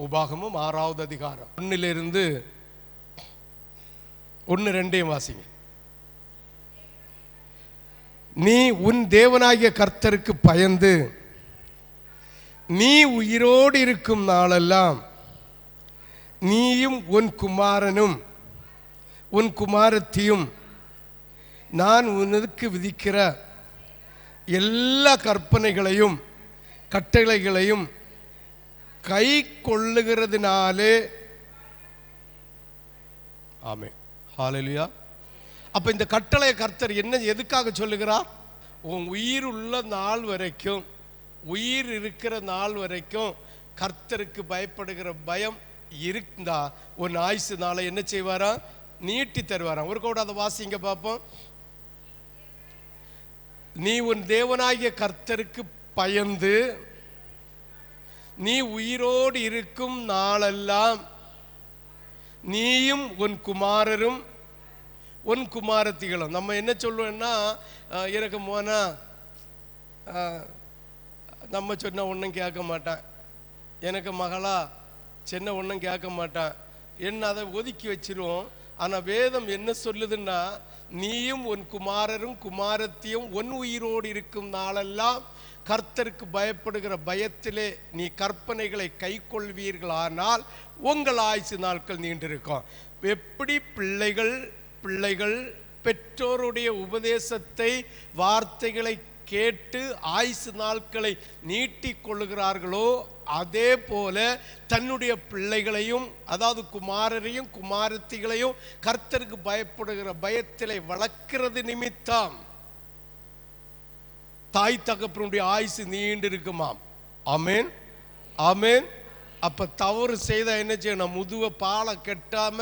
உபாகமம் 6வது அதிகாரம் 1 2 வாசிங்க. நீ உன் தேவனாகிய கர்த்தருக்கு பயந்து நீ உயிரோடு இருக்கும் நாளெல்லாம் நீயும் உன் குமாரனும் உன் குமாரத்தியும் நான் உனக்கு விதிக்கிற எல்லா கற்பனைகளையும் கட்டளைகளையும் கை கொள்ளுகிறதுனாலே. ஆமென். ஹல்லேலூயா. அப்ப இந்த கட்டளை கர்த்தர் என்ன எதுக்காக சொல்லுகிறார்? உன் உயிர் உள்ள நாள் வரைக்கும், உயிர் இருக்கிற நாள் வரைக்கும் கர்த்தருக்கு பயப்படுகிற பயம் இருந்தா உன் ஆயுசு நாளை என்ன செய்வாரா? நீட்டி தருவாராம். ஒரு கூட அதை வாசிங்க பார்ப்போம். நீ உன் தேவனாகிய கர்த்தருக்கு பயந்து நீ உயிரோடு இருக்கும் நாளெல்லாம் நீயும் உன் குமாரரும் உன் குமாரத்திகளும். நம்ம என்ன சொல்லுவோம்னா, எனக்கு மோனா நம்ம சொன்ன ஒன்றும் கேட்க மாட்டான், எனக்கு மகளா சின்ன ஒன்றும் கேட்க மாட்டான் என்ன, அதை ஒதுக்கி வச்சிருவோம். ஆனால் வேதம் என்ன சொல்லுதுன்னா, நீயும் உன் குமாரரும் குமாரத்தியும் உன் உயிரோடு இருக்கும் நாளெல்லாம் கர்த்தருக்கு பயப்படுகிற பயத்திலே நீ கற்பனைகளை கை கொள்வீர்களானால் உங்கள் ஆயுசு நாட்கள் நீண்டிருக்கும். எப்படி பிள்ளைகள் பெற்றோருடைய உபதேசத்தை வார்த்தைகளை கேட்டு ஆயுசு நாட்களை நீட்டிக் கொள்ளுகிறார்களோ, அதே போல தன்னுடைய பிள்ளைகளையும், அதாவது குமாரரையும் குமாரத்திகளையும் கர்த்தருக்கு பயப்படுகிற பயத்திலே வளர்க்கிறது நிமித்தம் தாய் தகப்பனுடைய ஆயுசு நீண்டு இருக்குமாம். ஆமேன், ஆமேன். அப்ப தவறு செய்தா என்ன செய்யணும்? முதுவ பாலை கெட்டாம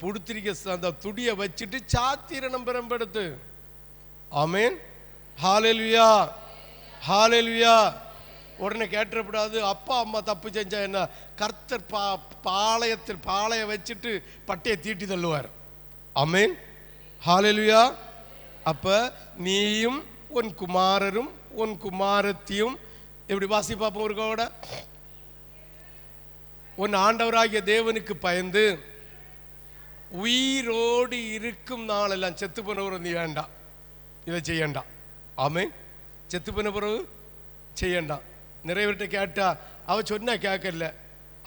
புடுத்திரிக்க அந்த துடியை வச்சுட்டு சாத்திரனம் பெரும்பெடுத்து. ஆமேன். ஹல்லேலூயா, ஹல்லேலூயா. உடனே கேட்டப்படாது, அப்பா அம்மா தப்பு செஞ்சா என்ன, கர்த்தர் பாளைய வச்சுட்டு பட்டையை தீட்டி தள்ளுவார். ஆமேன், ஹல்லேலூயா. அப்ப நீயும் உன் குமாரரும் உன் குமாரத்தியும் எப்படி வாசி பார்ப்போம் ஒரு கூட. உன் ஆண்டவராகிய தேவனுக்கு பயந்து உயிரோடு இருக்கும் நாளெல்லாம். செத்து போனவர் நீ வேண்டாம், இதை செய்யண்டாம். ஆமேன். செத்து போன பிறகு செய்யண்டாம். நிறைய பேர்கிட்ட கேட்டா அவன் சொன்னா கேட்கல,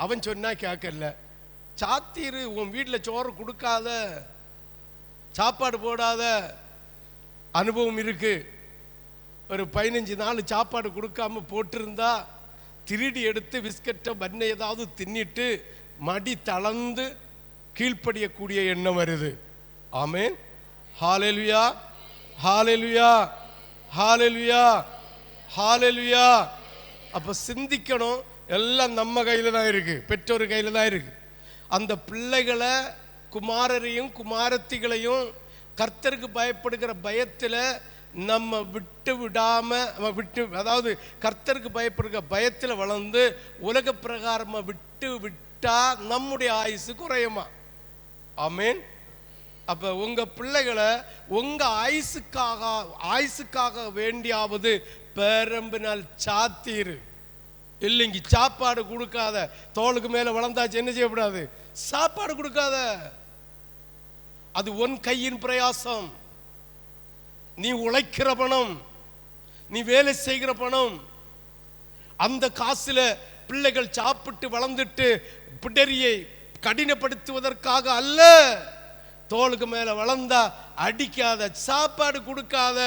அவன் சொன்னா கேட்கல. சாத்திரு, உன் வீட்டில் சோறு கொடுக்காத, சாப்பாடு போடாத அனுபவம் இருக்கு. ஒரு 15 நாள் சாப்பாடு கொடுக்காம போட்டிருந்தா திருடி எடுத்து பிஸ்கட்டை பண்ணை ஏதாவது தின்னிட்டு மடி தளர்ந்து கீழ்ப்படியக்கூடிய எண்ணம் வருது. ஆமேன். ஹல்லேலூயா, ஹல்லேலூயா, ஹல்லேலூயா, ஹல்லேலூயா. அப்ப சிந்திக்கணும், எல்லாம் நம்ம கையில தான் இருக்கு, பெற்றோர் கையில தான் இருக்கு. அந்த பிள்ளைகளை குமாரரையும் குமாரத்திகளையும் கர்த்தருக்கு பயப்படுகிற பயத்துல நம்ம அதாவது கர்த்தருக்கு பயப்படுகிற பயத்துல வளர்ந்து உலக பிரகாரமா விட்டா நம்முடைய ஆயுசு குறையுமா? ஆமேன். அப்ப உங்க பிள்ளைகளை உங்க ஆயுசுக்காக வேண்டியாவது பேரம்பினால் சாத்தீரு. இல்லைங்க சாப்பாடு கொடுக்காத, தோளுக்கு மேல வளர்ந்தாச்சு என்ன செய்யக்கூடாது? சாப்பாடு கொடுக்காத. அது உன் கையின் பிரயாசம், நீ உழைக்கிற பணம், நீ வேலை செய்கிற பணம். அந்த காசுல பிள்ளைகள் சாப்பிட்டு வளர்ந்துட்டு பிடரியை கடினப்படுத்துவதற்காக அல்ல. தோளுக்கு மேல வளர்ந்தா அடிக்காத, சாப்பாடு கொடுக்காத.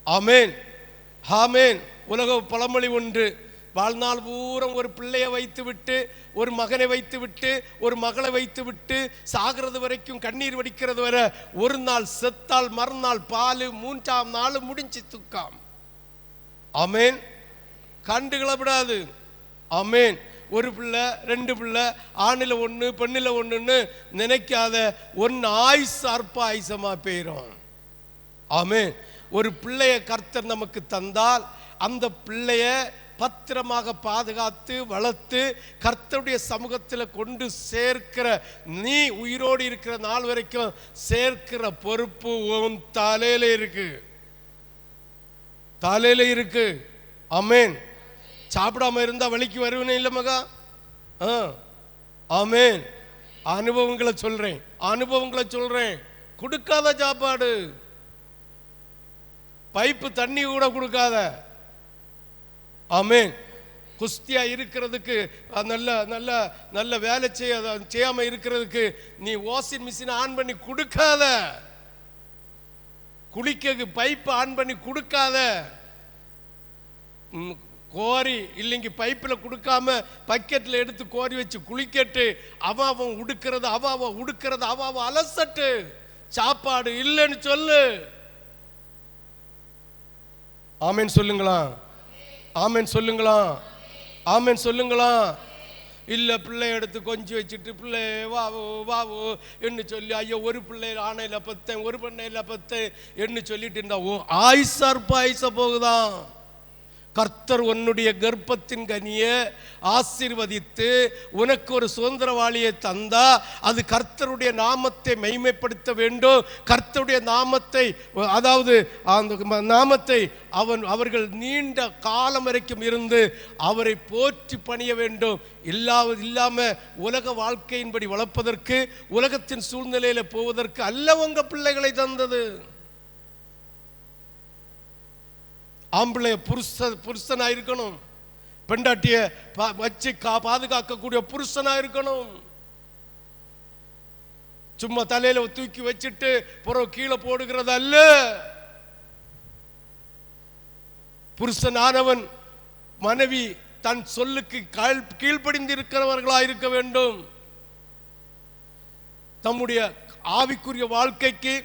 ஆமேன், ஆமேன். உலக பழமொழி ஒன்று, வாழ்நாள் பூரம் ஒரு பிள்ளையை வைத்து விட்டு, ஒரு மகனை வைத்து விட்டு, ஒரு மகளை வைத்து விட்டு சாகிறது வரைக்கும் கண்ணீர் வடிக்கிறது வரை, ஒரு நாள் செத்தால் மறுநாள் பால், 3ஆம் நாள் முடிஞ்சு துக்கம். ஆமேன். கண்டுகளப்படாது. ஆமேன். ஒரு பிள்ளை 2 பிள்ளை, ஆணில 1 பெண்ணில 1ன்னு நினைக்காத. ஒன்னு ஆயுசு அற்ப ஆயுசமா போயிரும். ஆமேன். ஒரு பிள்ளைய கர்த்தர் நமக்கு தந்தால் அந்த பிள்ளைய பத்திரமாக பாதுகாத்து வளர்த்து கர்த்தருடைய சமூகத்தில் கொண்டு சேர்க்கிற, நீ உயிரோடு இருக்கிற நாள் வரைக்கும் சேர்க்கிற பொறுப்பு உன் தலையில இருக்கு, தலையில இருக்கு. ஆமேன். சாப்பிடாம இருந்தா வலிக்கு வருவனே இல்லை மகா, ஆமென். அனுபவங்களை சொல்றேன். கொடுக்காத சாப்பாடு, பைப்பு தண்ணி கூட கொடுக்காத. ஆமென். குஸ்தியா இருக்கிறதுக்கு, நல்ல நல்ல நல்ல வேலை செய்யாம இருக்கிறதுக்கு நீ வாஷிங் மிஷின் ஆன் பண்ணி கொடுக்காத, குளிக்க பைப் ஆன் பண்ணி கொடுக்காத. கோரி இல்லைங்க பைப்பில் கொடுக்காம பக்கெட்டில் எடுத்து கோரி வச்சு குளிக்கட்டு. அவன் உடுக்கிறது அவன் அலசட்டு. சாப்பாடு இல்லைன்னு சொல்லு. ஆமென் சொல்லுங்களா? ஆமென் சொல்லுங்களா? ஆமென் சொல்லுங்களா? இல்லை பிள்ளை எடுத்து கொஞ்சம் வச்சுட்டு பிள்ளை வாவோ என்று சொல்லி, ஐயோ ஒரு பிள்ளை ஆணையில் பத்தேன் ஒரு பெண்ணையில் பத்தேன் என்று சொல்லிட்டு இருந்தா ஆயுச போகுதான். கர்த்தர் உன்னுடைய கர்ப்பத்தின் கனியை ஆசீர்வதித்து உனக்கு ஒரு சுதந்திரவாளியை தந்தா அது கர்த்தருடைய நாமத்தை மகிமைப்படுத்த வேண்டும். கர்த்தருடைய நாமத்தை, அதாவது அந்த நாமத்தை அவர்கள் நீண்ட காலம் வரைக்கும் இருந்து அவரை போற்றி பணிய வேண்டும். இல்லாம உலக வாழ்க்கையின்படி வளர்ப்பதற்கு, உலகத்தின் சூழ்நிலையில போவதற்கு அல்ல உங்க பிள்ளைகளை தந்தது. ஆம்பளை புருஷனா இருக்கணும், பெண்டாட்டிய வச்சு பாதுகாக்கக்கூடிய புருஷனா இருக்கணும். சும்மா தலையில தூக்கி வச்சுட்டு புறவு கீழே போடுகிறது அல்ல. புருஷனானவன் மனைவி தன் சொல்லுக்கு கீழ்ப்படிந்து இருக்கிறவர்களா இருக்க வேண்டும். தம்முடைய ஆவிக்குரிய வாழ்க்கைக்கு,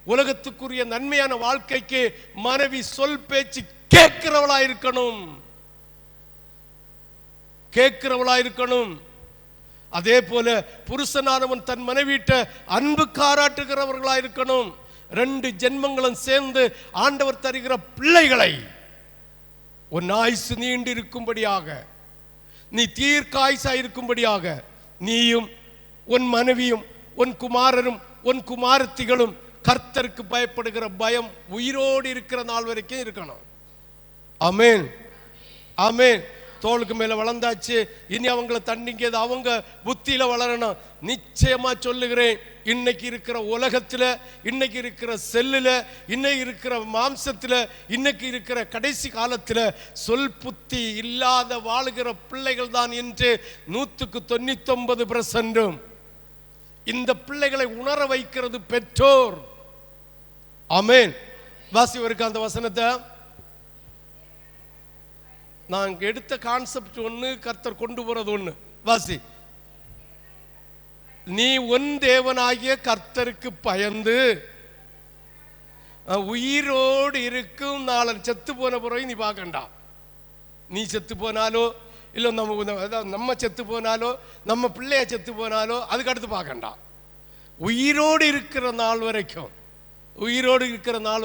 உலகத்துக்குரிய நன்மையான வாழ்க்கைக்கு மனைவி சொல் பேச்சு கேட்கிறவளா இருக்கணும். அதே போல புருஷனானவன் தன் மனைவிட்ட அன்பு காராட்டுகிறவர்களா இருக்கணும். 2 ஜென்மங்களும் சேர்ந்து ஆண்டவர் தருகிற பிள்ளைகளை உன் ஆயுசு நீண்டு இருக்கும்படியாக, நீ தீர்க்காயுசா இருக்கும்படியாக நீயும் உன் மனைவியும் உன் குமாரரும் உன் குமாரத்திகளும் கர்த்தருக்கு பயப்படுகிற பயம் உயிரோடு இருக்கிற நாள் வரைக்கும் இருக்கணும். ஆமென். ஆமென். தோளுக்கு மேல வளர்ந்தாச்சு, இனி அவங்கள தண்டிங்கிறது அவங்க புத்தியில வளரணும். நிச்சயமா சொல்லுகிறேன், இன்னைக்கு இருக்கிற உலகத்துல, இன்னைக்கு இருக்கிற செல்லுல, இன்னைக்கு இருக்கிற மாம்சத்துல, இன்னைக்கு இருக்கிற கடைசி காலத்துல சொல் புத்தி இல்லாத வாழுகிற பிள்ளைகள் தான் என்று 199% இந்த பிள்ளைகளை உணர வைக்கிறது பெற்றோர். ஆமென். வாசி வரைக்கும் அந்த வசனத்தை. நான் எடுத்த கான்செப்ட் ஒன்று, கர்த்தர் கொண்டு போறது ஒன்று. வாசி. நீ உன் தேவனாகிய கர்த்தருக்கு பயந்து உயிரோடு இருக்கும் நாளன் செத்து போன பிறகு நீ பார்க்கண்டா. நீ செத்து போனாலோ இல்லை நம்ம செத்து போனாலோ நம்ம பிள்ளைய செத்து போனாலோ அதுக்கு அடுத்து பார்க்கண்டா. உயிரோடு இருக்கிற நாள்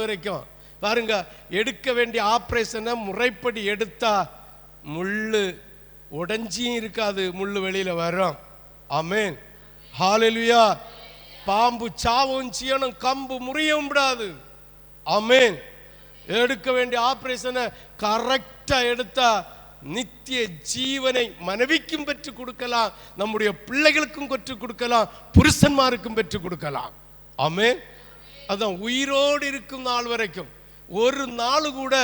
வரைக்கும் பாருங்க, எடுக்க வேண்டிய ஆபரேஷனை முறைப்படி எடுத்தா முள்ளு உடைஞ்சியும் இருக்காது, முள்ளு வெளியில வரும். ஆமென். ஹல்லேலூயா. பாம்பு சாவும் செய்யணும், கம்பு முறியவும் விடாது. ஆமென். எடுக்க வேண்டிய ஆபரேஷனை கரெக்டா எடுத்தா நித்திய ஜீவனை மனைவிக்கும் பெற்றுக் கொடுக்கலாம், நம்முடைய பிள்ளைகளுக்கும் பெற்றுக் கொடுக்கலாம், புருஷன்மாருக்கும் பெற்றுக் கொடுக்கலாம். ஆமென். அதான் உயிரோடு இருக்கும் நாள் வரைக்கும் ஒரு நாள் கூட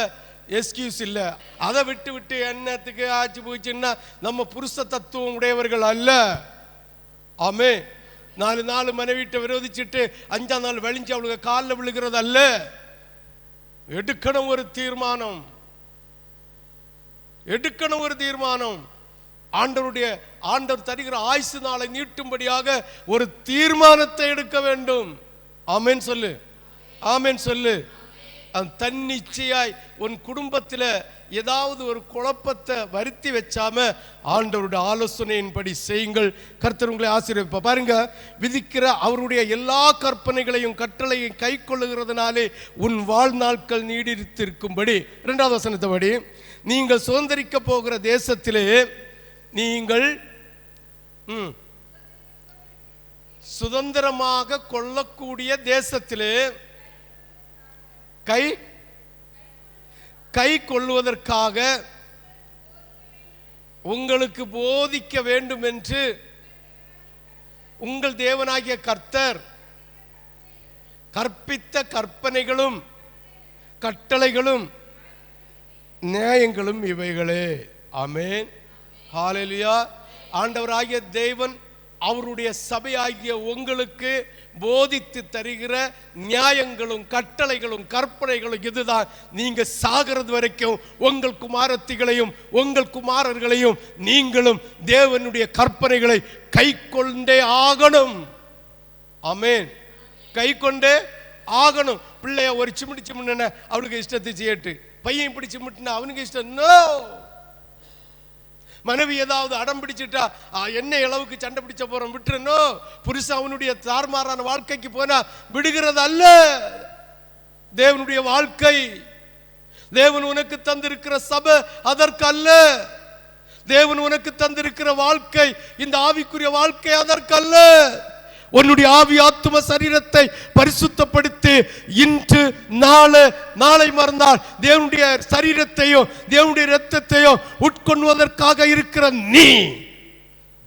எஸ்கியூஸ் இல்லை. அதை விட்டு என்னத்துக்கு ஆச்சு போச்சுன்னா நம்ம புருஷ தத்துவம் உடையவர்கள் அல்ல. ஆமென். 4 நாள் மனைவிட்ட விரோதிச்சுட்டு 5ஆம் நாள் வழிஞ்சு அவளுக்கு காலில் விழுகிறது அல்ல. எடுக்கணும் ஒரு தீர்மானம். ஆண்டவர் தருகிற ஆயுசு நாளை நீட்டும்படியாக ஒரு தீர்மானத்தை எடுக்க வேண்டும். ஆமென் சொல்லு. ஆமென் சொல்லு. தன்னிச்சையாய் உன் குடும்பத்தில் ஏதாவது ஒரு குழப்பத்தை வருத்தி வச்சாம ஆண்டவருடைய ஆலோசனையின்படி செய்யுங்கள். கர்த்தர் உங்களை ஆசீர்வதிப்பார். பாருங்க, விதிக்கிற அவருடைய எல்லா கற்பனைகளையும் கட்டளையும் கை கொள்ளுகிறதுனாலே உன் வாழ்நாட்கள் நீடித்திருக்கும்படி. 2வது வசனத்தபடி, நீங்கள் சுதந்திரிக்க போகிற தேசத்திலே நீங்கள் சுதந்திரமாக கொள்ளக்கூடிய தேசத்திலே கை கொள்வதற்காக உங்களுக்கு போதிக்க வேண்டும் என்று உங்கள் தேவனாகிய கர்த்தர் கற்பித்த கற்பனைகளும் கட்டளைகளும் நியாயங்களும் இவைகளே. ஆமென். ஹல்லேலூயா. ஆண்டவராகிய தேவன் அவருடைய சபையாகிய உங்களுக்கு போதித்து தருகிற நியாயங்களும் கட்டளைகளும் கற்பனைகளும் இதுதான். நீங்க சாகிறது வரைக்கும் உங்கள் குமாரத்திகளையும் உங்கள் குமாரர்களையும் நீங்களும் தேவனுடைய கற்பனைகளை கை கொண்டே ஆகணும். ஆமென். கை கொண்டே ஆகணும். பிள்ளைய ஒரு சிமிட்டி சிமிட்டின அவனுக்கு இஷ்டத்தை செய்யட்டு, பையன் இப்படி சிமிட்டினா அவனுக்கு இஷ்டம். நோ. மனைவி ஏதாவது அடம் பிடிச்சிட்டா என்ன அளவுக்கு சண்டை பிடிச்ச போறோம் விட்டுறனோ. புருஷன் அவனுடைய தார்மாரான வாழ்க்கைக்கு போனா விடுகிறது அல்ல தேவனுடைய வாழ்க்கை. தேவன் உனக்கு தந்திருக்கிற சபை அதற்கு அல்ல. தேவன் உனக்கு தந்திருக்கிற வாழ்க்கை இந்த ஆவிக்குரிய வாழ்க்கை அதற்கு அல்ல. உன்னுடைய ஆவி ஆத்தும சரீரத்தை பரிசுத்தப்படுத்தி இன்று நாளை மறந்தால் தேவனுடைய சரீரத்தையும் தேவனுடைய இரத்தத்தையும் உட்கொள்வதற்காக இருக்கிற நீ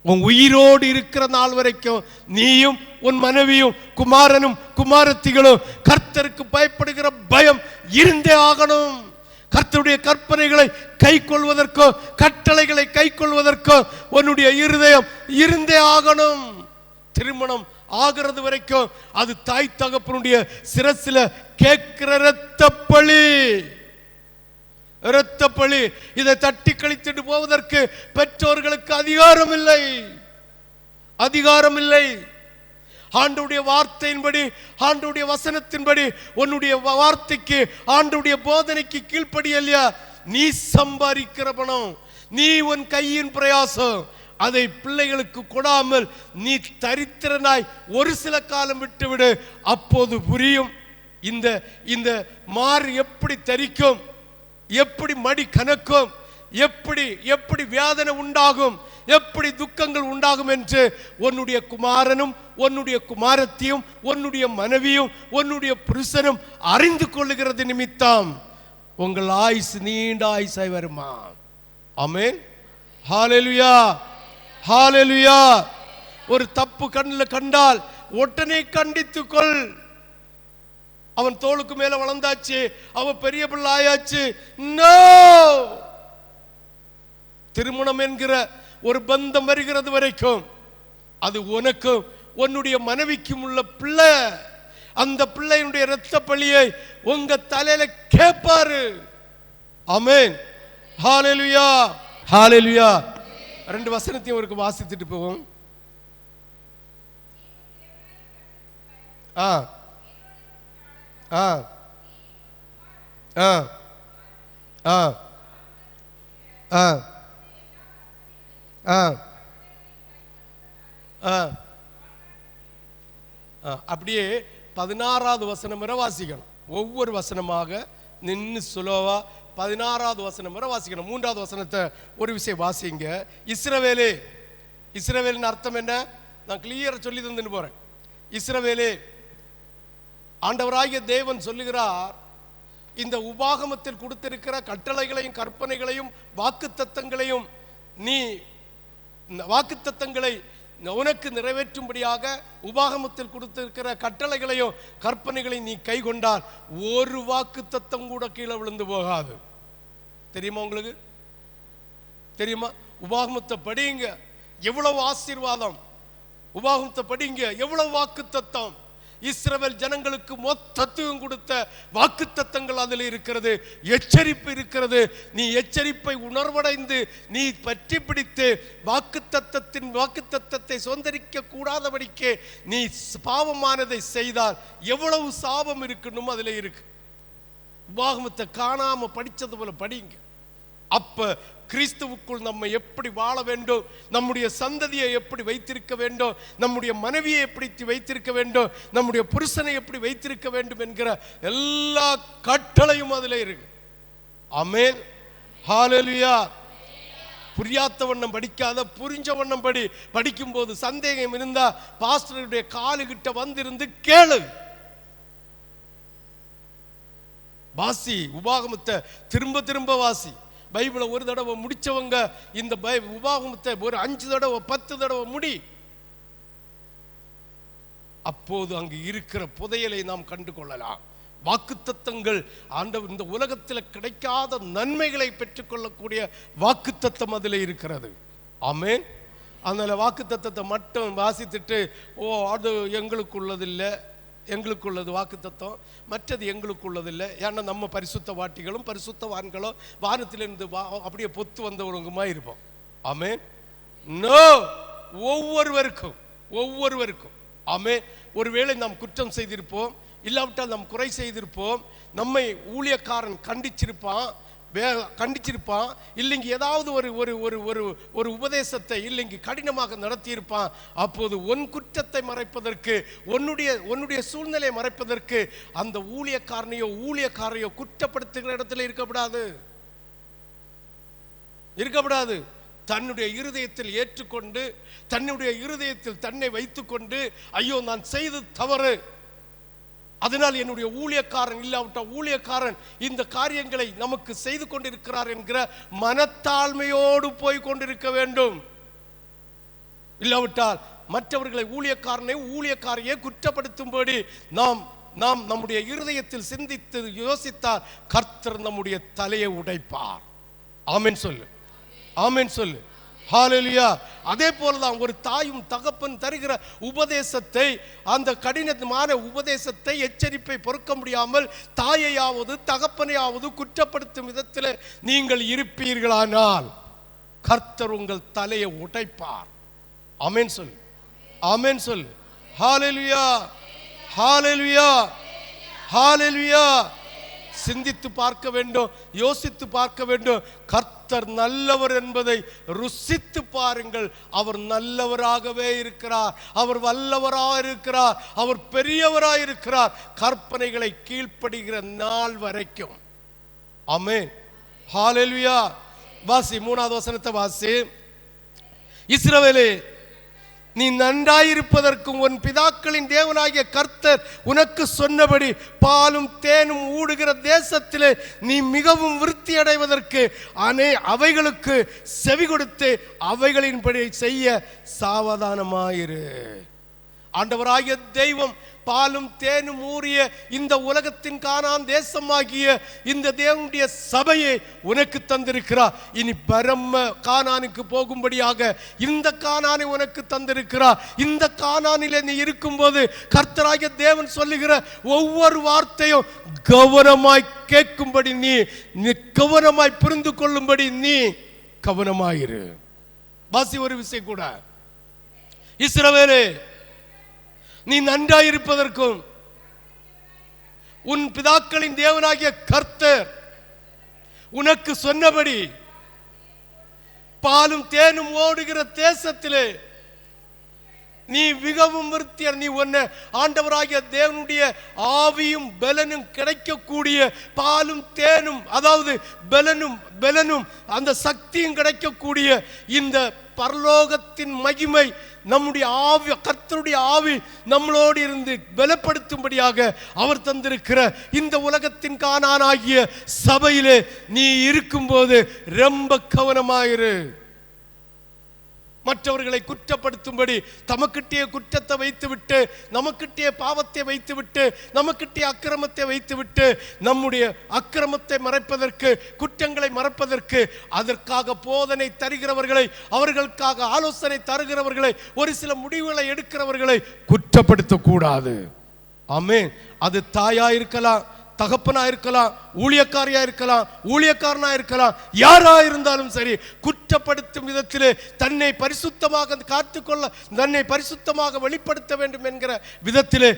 உன் உயிரோடு இருக்கிற நாள் வரைக்கும் நீயும் உன் மனைவியும் குமாரனும் குமாரத்திகளும் கர்த்தருக்கு பயப்படுகிற பயம் இருந்தே ஆகணும். கர்த்தருடைய கற்பனைகளை கை கொள்வதற்கோ கட்டளைகளை கை கொள்வதற்கோ உன்னுடைய இருதயம் இருந்தே ஆகணும். திருமணம் ஆகிறது வரைக்கும் அது தாய் தகப்பனுடைய சிரசில கேட்கிற இரத்த பழி. இதை தட்டி கழித்துட்டு போவதற்கு பெற்றோர்களுக்கு அதிகாரம் இல்லை. ஆண்டவருடைய வார்த்தையின்படி ஆண்டவருடைய வசனத்தின்படி உன்னுடைய வார்த்தைக்கு ஆண்டவருடைய போதனைக்கு கீழ்ப்படியலையா நீ சம்பாதிக்கிற பணம், நீ உன் கையின் பிரயாசம் அதை பிள்ளைகளுக்கு கொடாமல் நீ தரித்திரனாய் ஒரு சில காலம் விட்டுவிடு. அப்போது புரியும் இந்த மாறு எப்படி தரிக்கும், எப்படி மடி கணக்கும், எப்படி வேதனை உண்டாகும், எப்படி துக்கங்கள் உண்டாகும் என்று உன்னுடைய குமாரனும் உன்னுடைய குமாரத்தியும் உன்னுடைய மனைவியும் உன்னுடைய புருஷனும் அறிந்து கொள்ளுகிறது நிமித்தம் உங்கள் ஆயுசு நீண்ட ஆயுசாய் வருமா. ஆமென். ஹல்லேலூயா. ஹல்லேலூயா. ஒரு தப்பு கண்ணில் கண்டால் உடனே கண்டித்துக்கொள். அவன் தோளுக்கு மேல வளர்ந்தாச்சு, அவன் பெரிய பிள்ளை ஆயாச்சு. நோ. திருமணம் என்கிற ஒரு பந்தம் வருகிறது வரைக்கும் அது உனக்கும் உன்னுடைய மனைவிக்கும் உள்ள பிள்ளை. அந்த பிள்ளையினுடைய இரத்த பழியை உங்க தலையில கேட்பாரு. ஆமென். ஹல்லேலூயா. ஹல்லேலூயா. ரெண்டு வசனத்தையும் அவருக்கு வாசித்துட்டு போவோம். அப்படியே 16வது வசனம் வரை வாசிக்கணும். ஒவ்வொரு வசனமாக நின்று சுலோவா 16வது வசனம் வரை வாசிக்கணும். 3வது வசனத்தை ஒரு விஷயம் வாசிங்க. இஸ்ரவேலே. இஸ்ரவேலின் அர்த்தம் என்ன? நான் கிளியரா சொல்லி தந்துன்னு போறேன். இஸ்ரவேலே, ஆண்டவராகிய தேவன் சொல்லுகிறார், இந்த உபாகமத்தில் கொடுத்திருக்கிற கட்டளைகளையும் கற்பனைகளையும் வாக்குத்தத்தங்களையும் நீ வாக்குத்தத்தங்களை உனக்கு நிறைவேற்றும்படியாக உபாகமத்தில் கொடுத்திருக்கிற கட்டளைகளையும் கற்பனைகளையும் நீ கை கொண்டால் ஒரு வாக்குத்தத்தம் கூட கீழே விழுந்து போகாது. தெரியுமா? உங்களுக்கு தெரியுமா? உபாகமத்தை படிங்க, எவ்வளவு ஆசீர்வாதம். உபாகமத்தை படிங்க, எவ்வளவு வாக்குத்தத்தம். இஸ்ரவேல் ஜனங்களுக்கு மொத்தத்தையும் கொடுத்த வாக்குத்தத்தங்கள் அதில் இருக்கிறது. எச்சரிப்பு இருக்கிறது. நீ எச்சரிப்பை உணர்வடைந்து நீ பற்றி பிடித்து வாக்குத்தத்தத்தை சொந்தரிக்க கூடாதபடிக்கு நீ பாவமானதை செய்தால் எவ்வளவு சாபம் இருக்கணும் அதில் இருக்கு. உபாகமத்தை காணாம படிச்சது போல படிங்க. அப்ப கிறிஸ்துவுக்குள் நம்ம எப்படி வாழ வேண்டும், நம்முடைய சந்ததியை எப்படி வைத்திருக்க வேண்டும், நம்முடைய மனைவியை எப்படி வைத்திருக்க வேண்டும், நம்முடைய புருஷனை எப்படி வைத்திருக்க வேண்டும் என்கிற எல்லா கட்டளையும் அதில் இருக்கு. ஆமென். ஹல்லேலூயா. புரியாத வண்ணம் படிக்காத, புரிஞ்ச வண்ணம் படிக்கும் போது சந்தேகம் இருந்தா பாஸ்டருடைய காலுகிட்ட வந்திருந்து கேளு. வாசி, உபாகமத்தை திரும்ப திரும்ப வாசி. பைபிளை ஒரு தடவை முடிச்சவங்க இந்த உபாகமத்தை ஒரு 5 தடவை 10 தடவை முடி. அப்போது அங்கு இருக்கிற புதையலை நாம் கண்டு கொள்ளலாம். வாக்குத்தத்தங்கள் ஆண்டவர் இந்த உலகத்தில் கிடைக்காத நன்மைகளை பெற்றுக்கொள்ளக்கூடிய வாக்குத்தத்தம் அதில் இருக்கிறது. ஆமென். அதனால வாக்குத்தத்தத்தை மட்டும் வாசித்துட்டு அது எங்களுக்குள்ளதில்லை, எங்களுக்குள்ளது வாக்குத்தத்தம், மற்றது எங்களுக்குள்ளதில்லை, ஏன்னா நம்ம பரிசுத்த வாட்டிகளும் பரிசுத்தவான்களும் வானத்திலிருந்து அப்படியே பொத்து வந்தவருங்கமா இருப்போம். ஆமென். நோ, ஒவ்வொருவருக்கும் ஆமென். ஒருவேளை நாம் குற்றம் செய்திருப்போம், இல்லாவிட்டால் நாம் குறை செய்திருப்போம், நம்மை ஊழியக்காரன் கண்டிச்சிருப்பான், இல்லைங்க ஏதாவது ஒரு ஒரு ஒரு ஒரு ஒரு உபதேசத்தை இல்லைங்க கடினமாக நடத்தியிருப்பான். அப்போது உன் குற்றத்தை மறைப்பதற்கு, உன்னுடைய சூழ்நிலையை மறைப்பதற்கு அந்த ஊழியக்காரையோ குற்றப்படுத்துகிற இடத்துல இருக்கப்படாது. தன்னுடைய இருதயத்தில் ஏற்றுக்கொண்டு, தன்னுடைய இருதயத்தில் தன்னை வைத்துக்கொண்டு, ஐயோ நான் செய்தது தவறு, அதனால் என்னுடைய ஊழியக்காரன் இல்லாவிட்டால் ஊழியக்காரன் இந்த காரியங்களை நமக்கு செய்து கொண்டிருக்கிறார் என்கிற மனத்தாழ்மையோடு போய் கொண்டிருக்க வேண்டும். இல்லாவிட்டால் மற்றவர்களை ஊழியக்காரையே குற்றப்படுத்தும்படி நாம் நம்முடைய இருதயத்தில் சிந்தித்து யோசித்தால் கர்த்தர் நம்முடைய தலையை உடைப்பார். ஆமென் சொல்லு, ஆமென் சொல்லு. ஹல்லேலூயா. அதே போலதான் ஒரு தாயும் தகப்பன் தருகிற உபதேசத்தை, அந்த கடினமான உபதேசத்தை, எச்சரிப்பை பொறுக்க முடியாமல் தாயையாவது தகப்பனையாவது குற்றப்படுத்தும் விதத்தில் நீங்கள் இருப்பீர்களானால் கர்த்தர் உங்கள் தலையை உடைப்பார். ஆமென் சொல்லு, ஆமென் சொல்லு. ஹல்லேலூயா, ஹல்லேலூயா, ஹல்லேலூயா. சிந்தித்து பார்க்க வேண்டும், யோசித்து பார்க்க வேண்டும். கர்த்தர் நல்லவர் என்பதை ருசித்து பாருங்கள். அவர் நல்லவராகவே இருக்கிறார், அவர் வல்லவராக இருக்கிறார், அவர் பெரியவராக இருக்கிறார், கற்பனைகளை கீழ்ப்படுகிற நாள் வரைக்கும். ஆமென். ஹல்லேலூயா. வாசி 3வது வசனத்தை வாசி. இஸ்ரவேலே, நீ நன்றாயிருப்பதற்கும் உன் பிதாக்களின் தேவனாகிய கர்த்தர் உனக்கு சொன்னபடி பாலும் தேனும் ஊடுகிற தேசத்திலே நீ மிகவும் விருத்தி அடைவதற்கு அவைகளுக்கு செவி கொடுத்து அவைகளின்படி செய்ய சாவதானமாயிரு. ஆண்டவராகிய தெய்வம் பாலும் தேனும் ஊறிய இந்த உலகத்தின் கானான் தேசமாகிய இந்த தேவனுடைய சபையை உனக்கு தந்திருக்கிறார். இனி பரம கானானுக்கு போகும்படியாக இந்த கானானை உனக்கு தந்திருக்கிறார். இந்த கானானிலே நீ இருக்கும்போது கர்த்தராகிய தேவன் சொல்லுகிற ஒவ்வொரு வார்த்தையும் கவனமாய் கேட்கும்படி நீ கவனமாய் புரிந்து கொள்ளும்படி நீ கவனமாயிரு. வாசி ஒரு விஷயம் கூட. இஸ்ரவேலே, நீ நன்றாயிருப்பதற்கும் உன் பிதாக்களின் தேவனாகிய கர்த்தர் உனக்கு சொன்னபடி பாலும் தேனும் ஓடுகிற தேசத்திலே நீ மிகவும் விருத்திய, நீ உன்னை ஆண்டவராகிய தேவனுடைய ஆவியும் பலனும் கிடைக்கக்கூடிய பாலும் தேனும், அதாவது பலனும் அந்த சக்தியும் கிடைக்கக்கூடிய இந்த பரலோகத்தின் மகிமை நம்முடைய ஆவி, கர்த்தருடைய ஆவி நம்மளோடு இருந்து பலப்படுத்தும்படியாக அவர் தந்திருக்கிற இந்த உலகத்தின் கானானாகிய சபையிலே நீ இருக்கும்போது ரொம்ப கவனமாயிரு. மற்றவர்களை குற்றப்படுத்தும்படி தமக்கிட்டே குற்றத்தை வைத்துவிட்டு, நமக்கிட்டே பாவத்தை வைத்துவிட்டு, நமக்கிட்டே அக்கிரமத்தை வைத்துவிட்டு, நம்முடைய அக்கிரமத்தை மறைப்பதற்கு, குற்றங்களை மறைப்பதற்கு அதற்காக போதனை தருகிறவர்களை, அவர்களுக்காக ஆலோசனை தருகிறவர்களை, ஒரு சில முடிவுகளை எடுக்கிறவர்களை குற்றப்படுத்தக்கூடாது. ஆமென். அது தாயா இருக்கலாம், தகப்பனா இருக்கலாம், ஊழியக்காரியா இருக்கலாம், ஊழியக்காரனா இருக்கலாம், யாரா இருந்தாலும் சரி, குற்றப்படுத்தும் விதத்திலே தன்னை பரிசுத்தமாக காத்துக்கொள்ள, தன்னை பரிசுத்தமாக வெளிப்படுத்த வேண்டும் என்கிற விதத்திலே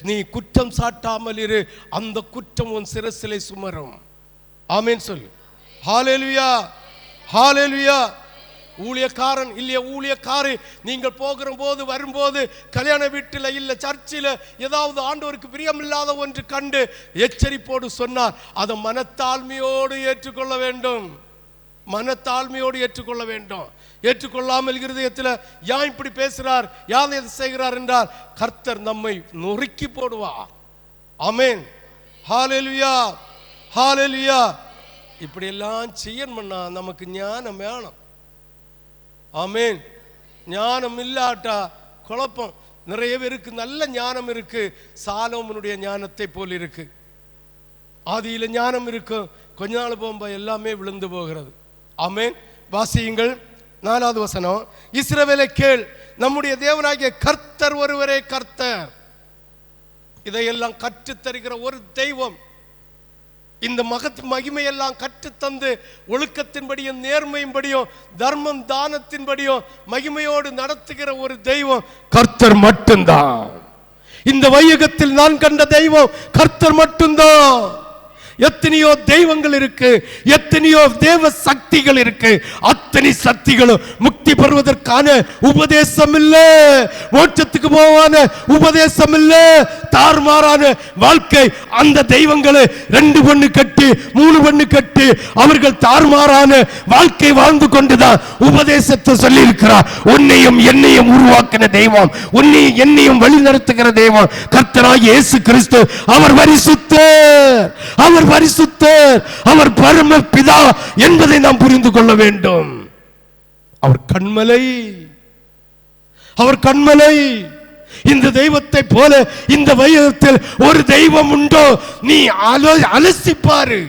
நீ குற்றம் சாட்டாமல் இரு. அந்த குற்றம் உன் சிரசிலே சுமரும். ஆமென் சொல்லு. ஹல்லேலூயா, ஹல்லேலூயா. ஊழியக்காரன் இல்லையா, ஊழியக்காரி, நீங்கள் போகிற போது வரும்போது கல்யாண வீட்டில் இல்லை சர்ச்சில் ஏதாவது ஆண்டவருக்கு பிரியமில்லாத ஒன்று கண்டு எச்சரிப்போடு சொன்னார், அதை மனத்தாழ்மையோடு ஏற்றுக்கொள்ள வேண்டும். மனத்தாழ்மையோடு ஏற்றுக்கொள்ள வேண்டும். ஏற்றுக்கொள்ளாமல் இருதயத்தில் யான் இப்படி பேசுகிறார், யான் எது செய்கிறார் என்றால் கர்த்தர் நம்மை நொறுக்கி போடுவார். ஆமென். ஹல்லேலூயா, ஹல்லேலூயா. இப்படியெல்லாம் செய்யணும்னா நமக்கு ஞானம் வேணும். ஆமேன். ஞானம் இல்லாட்டா குழப்பம். நிறைய பேருக்கு நல்ல ஞானம் இருக்கு, சாலோமனுடைய ஞானத்தை போல் இருக்கு. ஆதியில ஞானம் இருக்கும், கொஞ்ச நாள் போகும்போது எல்லாமே விழுந்து போகிறது. ஆமேன். வாசியுங்கள் 4வது வசனம். இஸ்ரவேலை கேள், நம்முடைய தேவனாகிய கர்த்தர் ஒருவரே கர்த்தர். இதையெல்லாம் கற்றுத் தருகிற ஒரு தெய்வம், இந்த மகிமையெல்லாம் கற்றுத்தந்து ஒழுக்கத்தின்படியும் நேர்மையின்படியும் தர்மம் தானத்தின்படியும் மகிமையோடு நடத்துகிற ஒரு தெய்வம் கர்த்தர் மட்டும்தான். இந்த வையகத்தில் நான் கண்ட தெய்வம் கர்த்தர் மட்டும்தான். எத்தனையோ தெய்வங்கள் இருக்கு, எத்தனையோ தேவ சக்திகள் இருக்கு. அத்தனை சக்திகளும் முக்தி பெறுவதற்கான உபதேசம் இல்ல, மோட்சத்துக்கு போவான உபதேசம் இல்ல, தார்மாறான வாழ்க்கை. அந்த தெய்வங்களை 2 பொண்ணு கட்டி 3 பொண்ணு கட்டி அவர்கள் தார்மாறான வாழ்க்கை வாழ்ந்து கொண்டுதான் உபதேசத்தை சொல்லி இருக்கிறார். உன்னையும் என்னையும் உருவாக்கின தெய்வம், உன்னையும் என்னையும் வழி நடத்துகிற தெய்வம் கர்த்தராகிய இயேசு கிறிஸ்து. அவர் பரிசுத்தர், அவர் பரிசுத்தர், அவர் பரம பிதா என்பதை நாம் புரிந்து கொள்ள வேண்டும். அவர் கண்மலை, அவர் கண்மலை. இந்த தெய்வத்தை போல இந்த வையகத்தில் ஒரு தெய்வம் உண்டோ? நீ அலசிப்பாரு,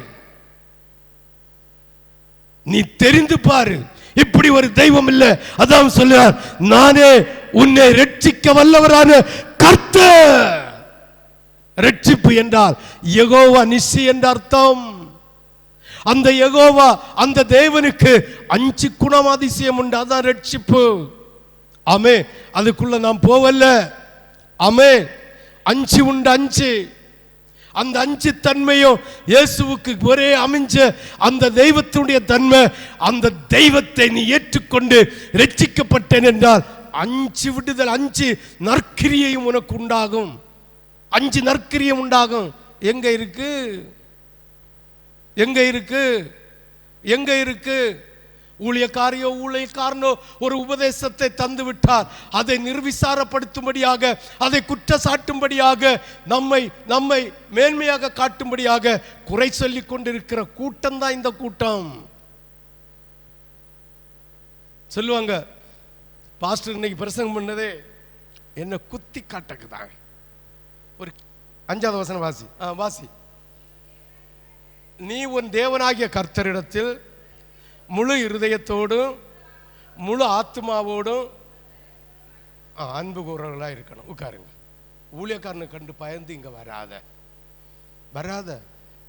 நீ தெரிந்து பாரு. இப்படி ஒரு தெய்வம் இல்லை. அதான் சொல்றார், நானே உன்னை ரட்சிக்க வல்லவரான கர்த்தர். ரட்சிப்பு என்றால் யெகோவா நிசி என்ற அர்த்தம். அந்த யெகோவா, அந்த தேவனுக்கு 5 குணம் அதிசயம் உண்டு. அதான் ரட்சிப்பு. ஆமே. அதுக்குள்ள நாம் போவல்ல. ஆமே. 5 உண்டு, 5. அந்த 5 தன்மையும் இயேசுவுக்கு ஒரே அமைஞ்ச அந்த தெய்வத்தினுடைய தன்மை. அந்த தெய்வத்தை நீ ஏற்றுக்கொண்டு ரட்சிக்கப்பட்டேன் என்றால் 5 விடுதல், 5 நற்கிரியையும் உனக்கு உண்டாகும். 5 நற்கிரியம் உண்டாகும். எங்க இருக்கு? எங்க இருக்கு? எங்க இருக்கு? ஊழியக்காரனோ ஒரு உபதேசத்தை தந்து விட்டார், அதை நிர்விசாரப்படுத்தும்படியாக, அதை குற்றச்சாட்டும்படியாக, நம்மை மேன்மையாக காட்டும்படியாக குறை சொல்லிக் கொண்டிருக்கிற கூட்டம் தான் இந்த கூட்டம். சொல்லுவாங்க, பாஸ்டர் இன்னைக்கு பிரசங்கம் பண்ணதே என்ன குத்தி காட்டக்குதாங்க. ஒரு 5வது வசனம் வாசி. வாசி. நீ உன் தேவனாகிய கர்த்தரிடத்தில் முழு இருதயத்தோடும் முழு ஆத்மாவோடும் அன்பு கூறவர்களா இருக்கணும். உட்காருங்க. ஊழியக்காரனை கண்டு பயந்து இங்க வராத.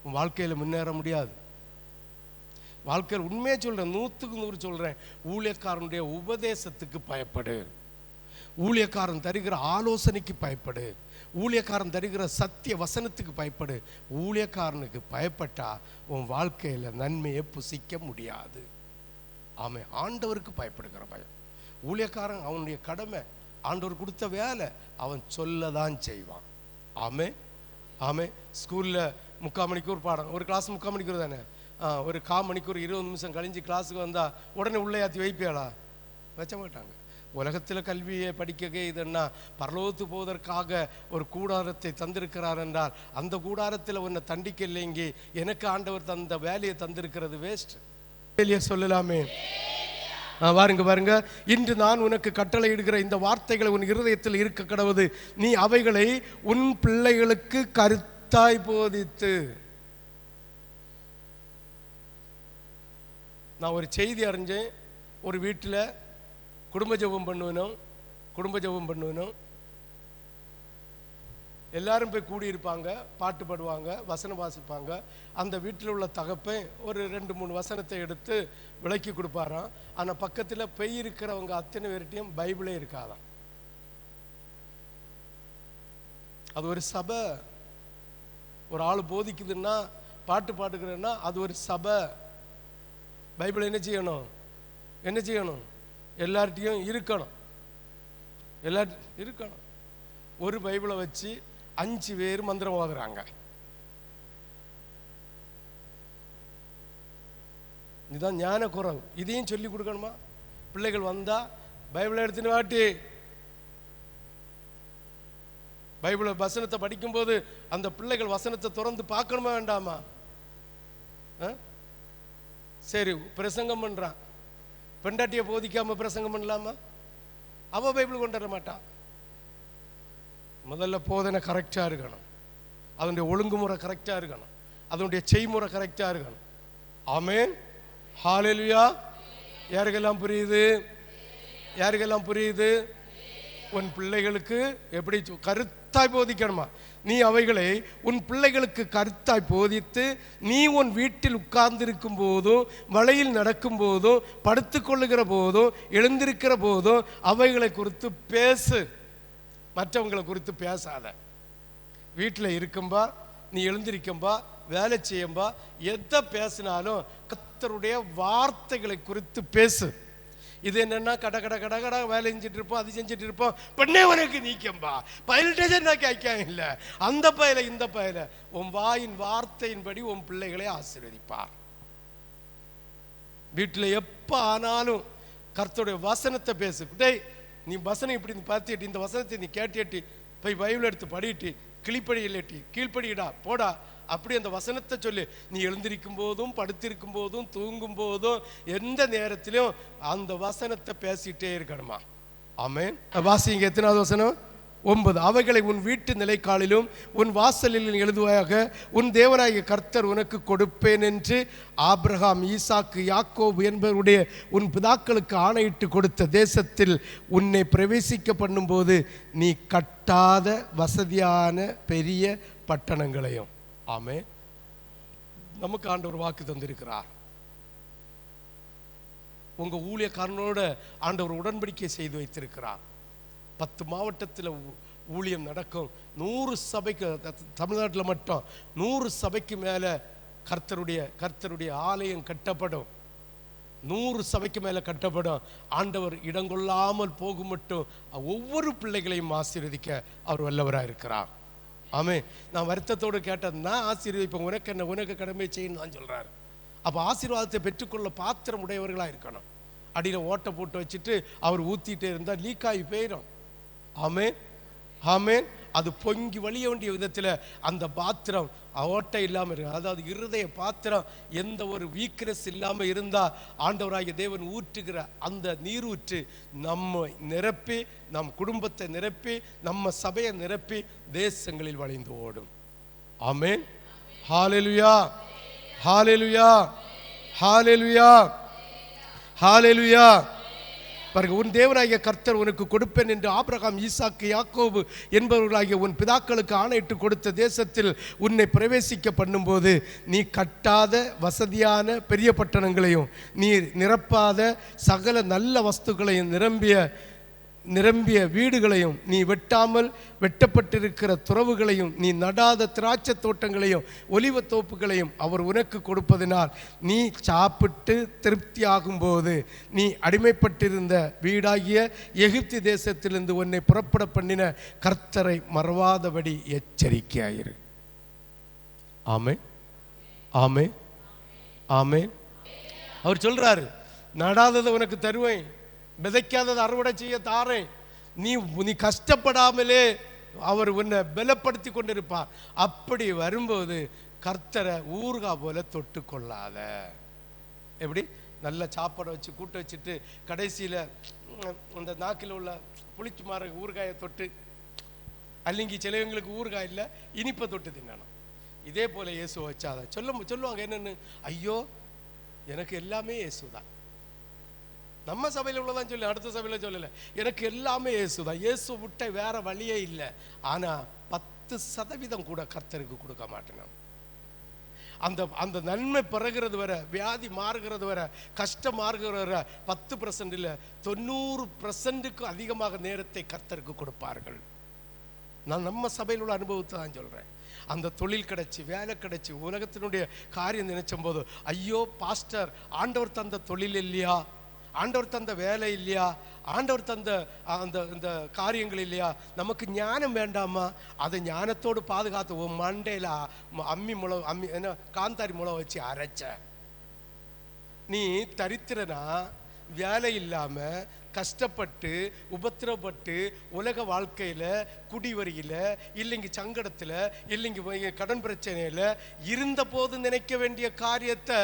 உன் வாழ்க்கையில முன்னேற முடியாது. வாழ்க்கையில் உண்மையை சொல்றேன், 100க்கு 100 சொல்றேன். ஊழியக்காரனுடைய உபதேசத்துக்கு பயப்படு, ஊழியக்காரன் தருகிற ஆலோசனைக்கு பயப்படு, ஊழியக்காரன் தருகிற சத்திய வசனத்துக்கு பயப்படு. ஊழியக்காரனுக்கு பயப்பட்டா உன் வாழ்க்கையில நன்மையை புசிக்க முடியாது. ஆமே. ஆண்டவருக்கு பயப்படுகிற பயம். ஊழியக்காரன் அவனுடைய கடமை, ஆண்டவர் கொடுத்த வேலை, அவன் சொல்லதான் செய்வான். ஆமே. ஆமே. ஸ்கூல்ல 3/4 மணிக்கூர் பாடம், ஒரு கிளாஸ் 3/4 மணிக்கூர் தானே. ஒரு 1/4 மணிக்கூர் 20 நிமிஷம் கழிஞ்சு கிளாஸுக்கு வந்தா உடனே உள்ளே ஏற்றி வைப்பியாளா? வச்ச மாட்டாங்க. உலகத்தில் கல்வியை படிக்க இதுன்னா பரலோகத்து போவதற்காக ஒரு கூடாரத்தை தந்திருக்கிறார் என்றால் அந்த கூடாரத்தில் உன்னை தண்டிக்க இல்லைங்க. எனக்கு ஆண்டவர் தந்த வேலையை தந்திருக்கிறது வேஸ்ட். சொல்லலாமே. பாருங்க. இன்று நான் உனக்கு கட்டளை இடுகிற இந்த வார்த்தைகளை உன் இருதயத்தில் இருக்க கடவுது. நீ அவைகளை உன் பிள்ளைகளுக்கு கருத்தாய் போதித்து. நான் ஒரு செய்தி அறிஞ்சேன். ஒரு வீட்டில் குடும்ப ஜெபம் பண்ணுவனும் எல்லாரும் போய் கூடியிருப்பாங்க, பாட்டு பாடுவாங்க, வசனம் வாசிப்பாங்க. அந்த வீட்டில் உள்ள தகப்பன் ஒரு 2-3 வசனத்தை எடுத்து விளக்கி கொடுப்பாராம். ஆனால் பக்கத்தில் பெய் இருக்கிறவங்க அத்தனை பேர்கிட்டையும் பைபிளே இருக்காதான். அது ஒரு சபை. ஒரு ஆள் போதிக்குதுன்னா, பாட்டு பாடுகிறன்னா அது ஒரு சபை. பைபிள் என்ன செய்யணும்? எல்லார்ட்டையும் இருக்கணும். ஒரு பைபிளை வச்சு 5 பேர் மந்திரம் ஓதுறாங்க. இதுதான் ஞான குறைவு. இதையும் சொல்லி கொடுக்கணுமா? பிள்ளைகள் வந்தா பைபிளை எடுத்துன்னு வாட்டி, பைபிளை வசனத்தை படிக்கும்போது அந்த பிள்ளைகள் வசனத்தை திறந்து பார்க்கணுமா வேண்டாமா? சரி, பிரசங்கம் பண்றான், பெண்டாட்டியை போதிக்காம பிரசங்கம் பண்ணலாமா? அவ பைபிள் கொண்டு வர மாட்டான். முதல்ல போதனை கரெக்டா இருக்கணும், அதனுடைய ஒழுங்குமுறை கரெக்டா இருக்கணும், அதனுடைய செய்முறை கரெக்டா இருக்கணும். ஆமென், ஹல்லேலூயா. யாருக்கெல்லாம் புரியுது? யாருக்கெல்லாம் புரியுது? உன் பிள்ளைகளுக்கு எப்படி கருத்தாய் போதிக்கணுமா? நீ அவைகளை உன் பிள்ளைகளுக்கு கருத்தாய் போதித்து, நீ உன் வீட்டில் உட்கார்ந்திருக்கும் போதும், வழியில் நடக்கும் போதும், படுத்துக்கொள்ளுகிற போதும், எழுந்திருக்கிற போதும் அவைகளை குறித்து பேசு. மற்றவங்களை குறித்து பேசாத. வீட்டில் இருக்கும்பா, நீ எழுந்திருக்கும்பா, வேலை செய்யும்பா, எதை பேசினாலும் கர்த்தருடைய வார்த்தைகளை குறித்து பேசு. இது என்னன்னா கட கட கட கட வேலை செஞ்சுட்டு இருப்போம், அது செஞ்சுட்டு இருப்போம். பெண்ணே உனக்கு நீக்கம்பா, பயில்டேஜன் கேட்க இல்லை, அந்த பயில இந்த பயில. உன் வாயின் வார்த்தையின்படி உன் பிள்ளைகளை ஆசீர்வதிப்பார். வீட்டில் எப்போ ஆனாலும் கர்த்தருடைய வசனத்தை பேசு. டேய், நீ வசனம் இப்படி பார்த்துட்டு, இந்த வசனத்தை நீ கேட்டுட்டு போய் பைபிள் எடுத்து படிட்டு, கிளிப்படி இல்லாட்டி கீழ்ப்படிடா போடா, அப்படி அந்த வசனத்தை சொல்லி. நீ எழுந்திருக்கும் போதும், படுத்திருக்கும் போதும், தூங்கும் போதும், எந்த நேரத்திலும் அந்த வசனத்தை பேசிட்டே இருக்கணுமா? ஆமென். வாசிங்க, எத்தனாவது வசனம்? 9. அவைகளை உன் வீட்டு நிலைக்காலிலும் உன் வாசலில் எழுதுவாயாக. உன் தேவனாகிய கர்த்தர் உனக்கு கொடுப்பேன் என்று ஆபிரகாம், ஈசாக்கு, யாக்கோபு என்பவருடைய உன் பிதாக்களுக்கு ஆணையிட்டு கொடுத்த தேசத்தில் உன்னை பிரவேசிக்க பண்ணும்போது நீ கட்டாத வசதியான பெரிய பட்டணங்களையும். ஆமே, நமக்கு ஆண்டவர் வாக்கு தந்திருக்கிறார். உங்க ஊழியக்காரனோட ஆண்டவர் உடன்படிக்கை செய்து வைத்திருக்கிறார். 10 மாவட்டத்தில் ஊழியம் நடக்கும். 100 சபைக்கு, தமிழ்நாட்டில் மட்டும் 100 சபைக்கு மேலே கர்த்தருடைய ஆலயம் கட்டப்படும். 100 சபைக்கு மேலே கட்டப்படும். ஆண்டவர் இடங்கொள்ளாமல் போகும் மட்டும் ஒவ்வொரு பிள்ளைகளையும் ஆசீர்வதிக்க அவர் வல்லவராக இருக்கிறார். ஆமே. நான் வருத்தத்தோடு கேட்டது, நான் ஆசீர்வதிப்பேன், உனக்கு என்ன, உனக்கு கடமை செய்யணும் தான் சொல்றாரு. அப்போ ஆசீர்வாதத்தை பெற்றுக்கொள்ள பாத்திரம் உடையவர்களாக இருக்கணும். அடியில் ஓட்டை போட்டு வச்சுட்டு அவர் ஊற்றிட்டே இருந்தால் லீக் ஆகி போயிடும். ஆமென், ஆமென். அது பொங்கி வழிய வேண்டிய விதத்தில் அந்த பாத்திரம் ஓட்டை இல்லாமல் இருக்கு. அதாவது இருதய பாத்திரம் எந்த ஒரு வீக்னஸ் இல்லாமல் இருந்தால் ஆண்டவராகிய தேவன் ஊற்றுகிற அந்த நீரூற்று நம்ம நிரப்பி, நம் குடும்பத்தை நிரப்பி, நம்ம சபையை நிரப்பி தேசங்களில் வழிந்து ஓடும். ஆமென், ஹல்லேலூயா, ஹல்லேலூயா, ஹல்லேலூயா, ஹல்லேலூயா. பாருங்க, உன் தேவனாகிய கர்த்தர் உனக்கு கொடுப்பேன் என்று ஆபிரகாம், ஈசாக்கு, யாக்கோபு என்பவர்களாகிய உன் பிதாக்களுக்கு ஆணையிட்டு கொடுத்த தேசத்தில் உன்னை பிரவேசிக்க பண்ணும்போது நீ கட்டாத வசதியான பெரிய பட்டணங்களையும், நீ நிரப்பாத சகல நல்ல வஸ்துக்களையும், நிரம்பிய வீடுகளையும், நீ வெட்டாமல் வெட்டப்பட்டிருக்கிற துறவுகளையும், நீ நடாத திராட்சை தோட்டங்களையும் ஒலிவ தோப்புகளையும் அவர் உனக்கு கொடுப்பதினால் நீ சாப்பிட்டு திருப்தி ஆகும்போது நீ அடிமைப்பட்டிருந்த வீடாகிய எகிப்து தேசத்திலிருந்து உன்னை புறப்பட பண்ணின கர்த்தரை மறவாதபடி எச்சரிக்கையாயிரு. ஆமே, ஆமே, ஆமே. அவர் சொல்றாரு, நடாததை உனக்கு தருவேன், விதைக்காதது அறுவடை செய்ய தாரேன். நீ கஷ்டப்படாமலே அவர் உன்னை பலப்படுத்தி கொண்டிருப்பார். அப்படி வரும்போது கர்த்தரை ஊறுகாய் போல தொட்டு கொள்ளாத. எப்படி? நல்ல சாப்பாடை வச்சு கூட்ட வச்சுட்டு கடைசியில் அந்த நாக்கில் உள்ள புளிச்சு மாற ஊறுகாயை தொட்டு, அல்லிங்கி சிலவங்களுக்கு ஊறுகாய் இல்லை, இனிப்பை தொட்டு தின்னணும். இதே போல இயேசு வச்சாத சொல்லுவாங்க என்னன்னு, ஐயோ எனக்கு எல்லாமே இயேசு தான். நம்ம சபையில் உள்ளதான் சொல்லி, அடுத்த சபையில் சொல்லலை, எனக்கு எல்லாமே இயேசுதான். இயேசு விட்ட வேற வழியே இல்லை. ஆனால் 10% கூட கர்த்தருக்கு கொடுக்க மாட்டேன். அந்த நன்மை பிறகுறது வர, வியாதி மாறுகிறது வர, கஷ்டம் மாறுகிறது வர 10% இல்லை, 90%க்கு அதிகமாக நேரத்தை கர்த்தருக்கு கொடுப்பார்கள். நான் நம்ம சபையில் உள்ள அனுபவத்தை தான் சொல்கிறேன். அந்த தொழில் கிடைச்சி, வேலை கிடைச்சி, உலகத்தினுடைய காரியம் நினைச்சும் போது, ஐயோ பாஸ்டர், ஆண்டவர் தந்த தொழில் இல்லையா, ஆண்டவர் தந்த வேலை இல்லையா, ஆண்டவர் தந்த இந்த காரியங்கள் இல்லையா, நமக்கு ஞானம் வேண்டாமா? அதை ஞானத்தோடு பாதுகாத்து உன் மண்டையில் அம்மி என்ன காந்தாரி முளை வச்சு அரைச்ச நீ தரித்திரனா, வேலை இல்லாம கஷ்டப்பட்டு உபத்திரப்பட்டு உலக வாழ்க்கையில் குடிவரியில் இல்லைங்க சங்கடத்தில் இல்லைங்க கடன் பிரச்சனையில் இருந்த போது நினைக்க வேண்டிய காரியத்தை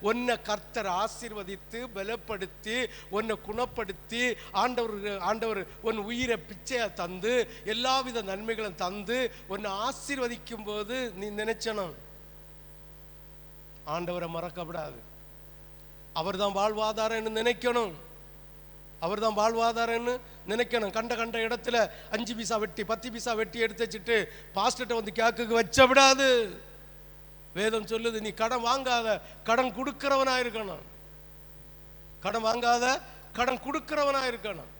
உன்னை கர்த்தர் ஆசீர்வதித்து பலப்படுத்தி உன்னை குணப்படுத்தி ஆண்டவர் உன் உயிரை பிச்சையை தந்து எல்லாவித நன்மைகளும் தந்து உன்னை ஆசீர்வதிக்கும் போது நீ நினைச்சணும் ஆண்டவரை மறக்கப்படாது. அவர் தான் வாழ்வாதாரம்னு நினைக்கணும். அவர் தான் வாழ்வாதாரம்னு நினைக்கணும். கண்ட இடத்துல 5 பைசா வெட்டி 10 பைசா வெட்டி எடுத்து வச்சுட்டு பாஸ்டர்ட்ட வந்து கேக்கு வச்ச விடாது. வேதம் சொல்லுது, நீ கடன் வாங்காத கடன் கொடுக்கிறவனா இருக்கணும். கடன் வாங்காத கடன் கொடுக்கிறவனா இருக்கணும்.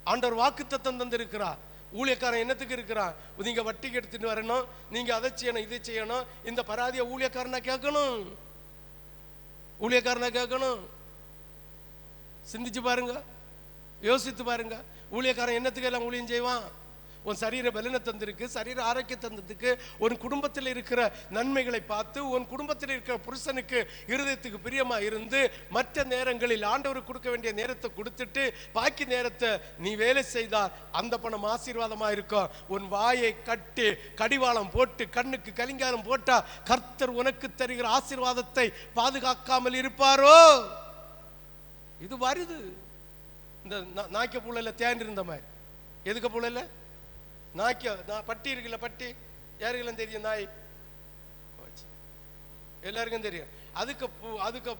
ஆண்டவர் வாக்குத்தத்தம் தந்திருக்கிறார். ஊழியக்காரன் என்னத்துக்கு இருக்கிறான்? நீங்க வட்டிக்கு எடுத்துட்டு வரணும், நீங்க அதை செய்யணும் இதை செய்யணும். இந்த பராதிய ஊழியக்காரனா கேட்கணும். ஊழியக்காரனா கேட்கணும். சிந்திச்சு பாருங்க, யோசித்து பாருங்க. ஊழியக்காரன் என்னத்துக்கு எல்லாம் ஊழியம் செய்வான்? உன் சரீர பலனை தந்திருக்கு, சரீர ஆரோக்கியம் தந்ததுக்கு, உன் குடும்பத்தில் இருக்கிற நன்மைகளை பார்த்து உன் குடும்பத்தில் இருக்கிற புருஷனுக்கு இருதயத்துக்கு பிரியமா இருந்து மற்ற நேரங்களில் ஆண்டவருக்கு கொடுக்க வேண்டிய நேரத்தை கொடுத்துட்டு பாக்கி நேரத்தை நீ வேலை செய்தால் அந்த பணம் ஆசீர்வாதமா இருக்கும். உன் வாயை கட்டி கடிவாளம் போட்டு கண்ணுக்கு கலிங்காரம் போட்டா கர்த்தர் உனக்கு தருகிற ஆசீர்வாதத்தை பாதுகாக்காமல் இருப்பாரோ? இது வருது. இந்த நாய்க்க புள்ள தேன் இருந்த மாதிரி. எதுக்கு புள்ள? நாய்க்க பட்டி இருக்குல்ல, பட்டி யாருக்கெல்லாம் தெரியும்? நாய் எல்லாருக்கும் தெரியும். அதுக்கு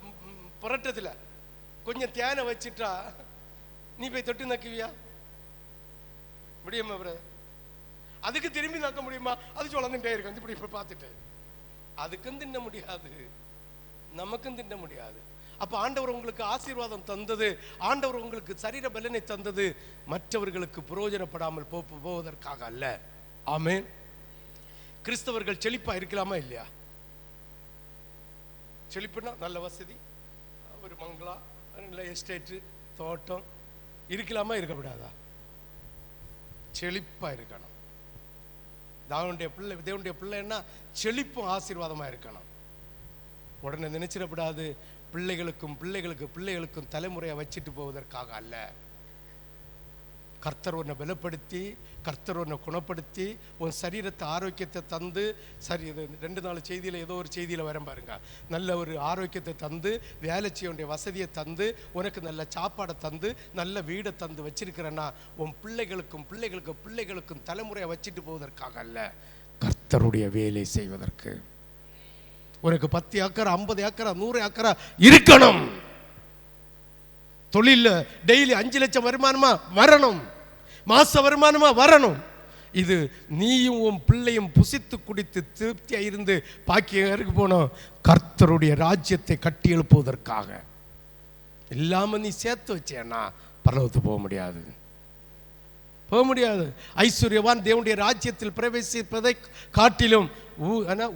புரட்டத்துல கொஞ்சம் தேனை வச்சுட்டா நீ போய் தொட்டு நக்குவியா? முடியுமா பிரதர்? அதுக்கு திரும்பி நக்க முடியுமா? அது சொல்லிட்டே இருக்கு இப்படி பார்த்துட்டு. அதுக்கும் தின்ன முடியாது, நமக்கும் தின்ன முடியாது. அப்ப ஆண்டவர் உங்களுக்கு ஆசீர்வாதம் தந்தது, ஆண்டவர் உங்களுக்கு சரீர பலனை தந்தது மற்றவர்களுக்கு பிரயோஜனப்படாமல் போவதற்காக அல்ல. ஆமென். கிறிஸ்தவர்கள் செழிப்பா இருக்கலாமா இல்லையா? செழிப்புனா நல்ல வசதி, ஒரு மங்களா, நல்ல எஸ்டேட்டு, தோட்டம் இருக்கலாமா இருக்கக்கூடாதா? செழிப்பா இருக்கணும். தேவனுடைய பிள்ளைன்னா செழிப்பும் ஆசீர்வாதமா இருக்கணும். உடனே நினைச்சிடப்படாது பிள்ளைகளுக்கும் தலைமுறையை வச்சுட்டு போவதற்காக அல்ல. கர்த்தர் உன்னை பலப்படுத்தி, கர்த்தர் உன்னை குணப்படுத்தி, உன் சரீரத்தை ஆரோக்கியத்தை தந்து, சரி 2 நாள் செய்தியில் ஏதோ ஒரு செய்தியில் வர பாருங்க, நல்ல ஒரு ஆரோக்கியத்தை தந்து, வேலை செய்ய வேண்டிய வசதியை தந்து, உனக்கு நல்ல சாப்பாடை தந்து, நல்ல வீடை தந்து வச்சிருக்கிறேன்னா உன் பிள்ளைகளுக்கும் தலைமுறையை வச்சுட்டு போவதற்காக அல்ல, கர்த்தருடைய வேலை செய்வதற்கு. உனக்கு 10 ஏக்கர் 50 ஏக்கர் 100 ஏக்கரா இருக்கணும். தொழில டெய்லி 5 லட்சம் வருமானமா வரணும், மாச வருமானமா வரணும். இது நீயும் உன் பிள்ளையும் புசித்து குடித்து திருப்தியா இருந்து பாக்கியருக்கு போனோம். கர்த்தருடைய ராஜ்யத்தை கட்டி எழுப்புவதற்காக. இல்லாம நீ சேர்த்து வச்சேன்னா பரலோகத்துக்கு போக முடியாது, போக முடியாது. ஐஸ்வர்யவான் தேவனுடைய ராஜ்யத்தில் பிரவேசிப்பதை காட்டிலும்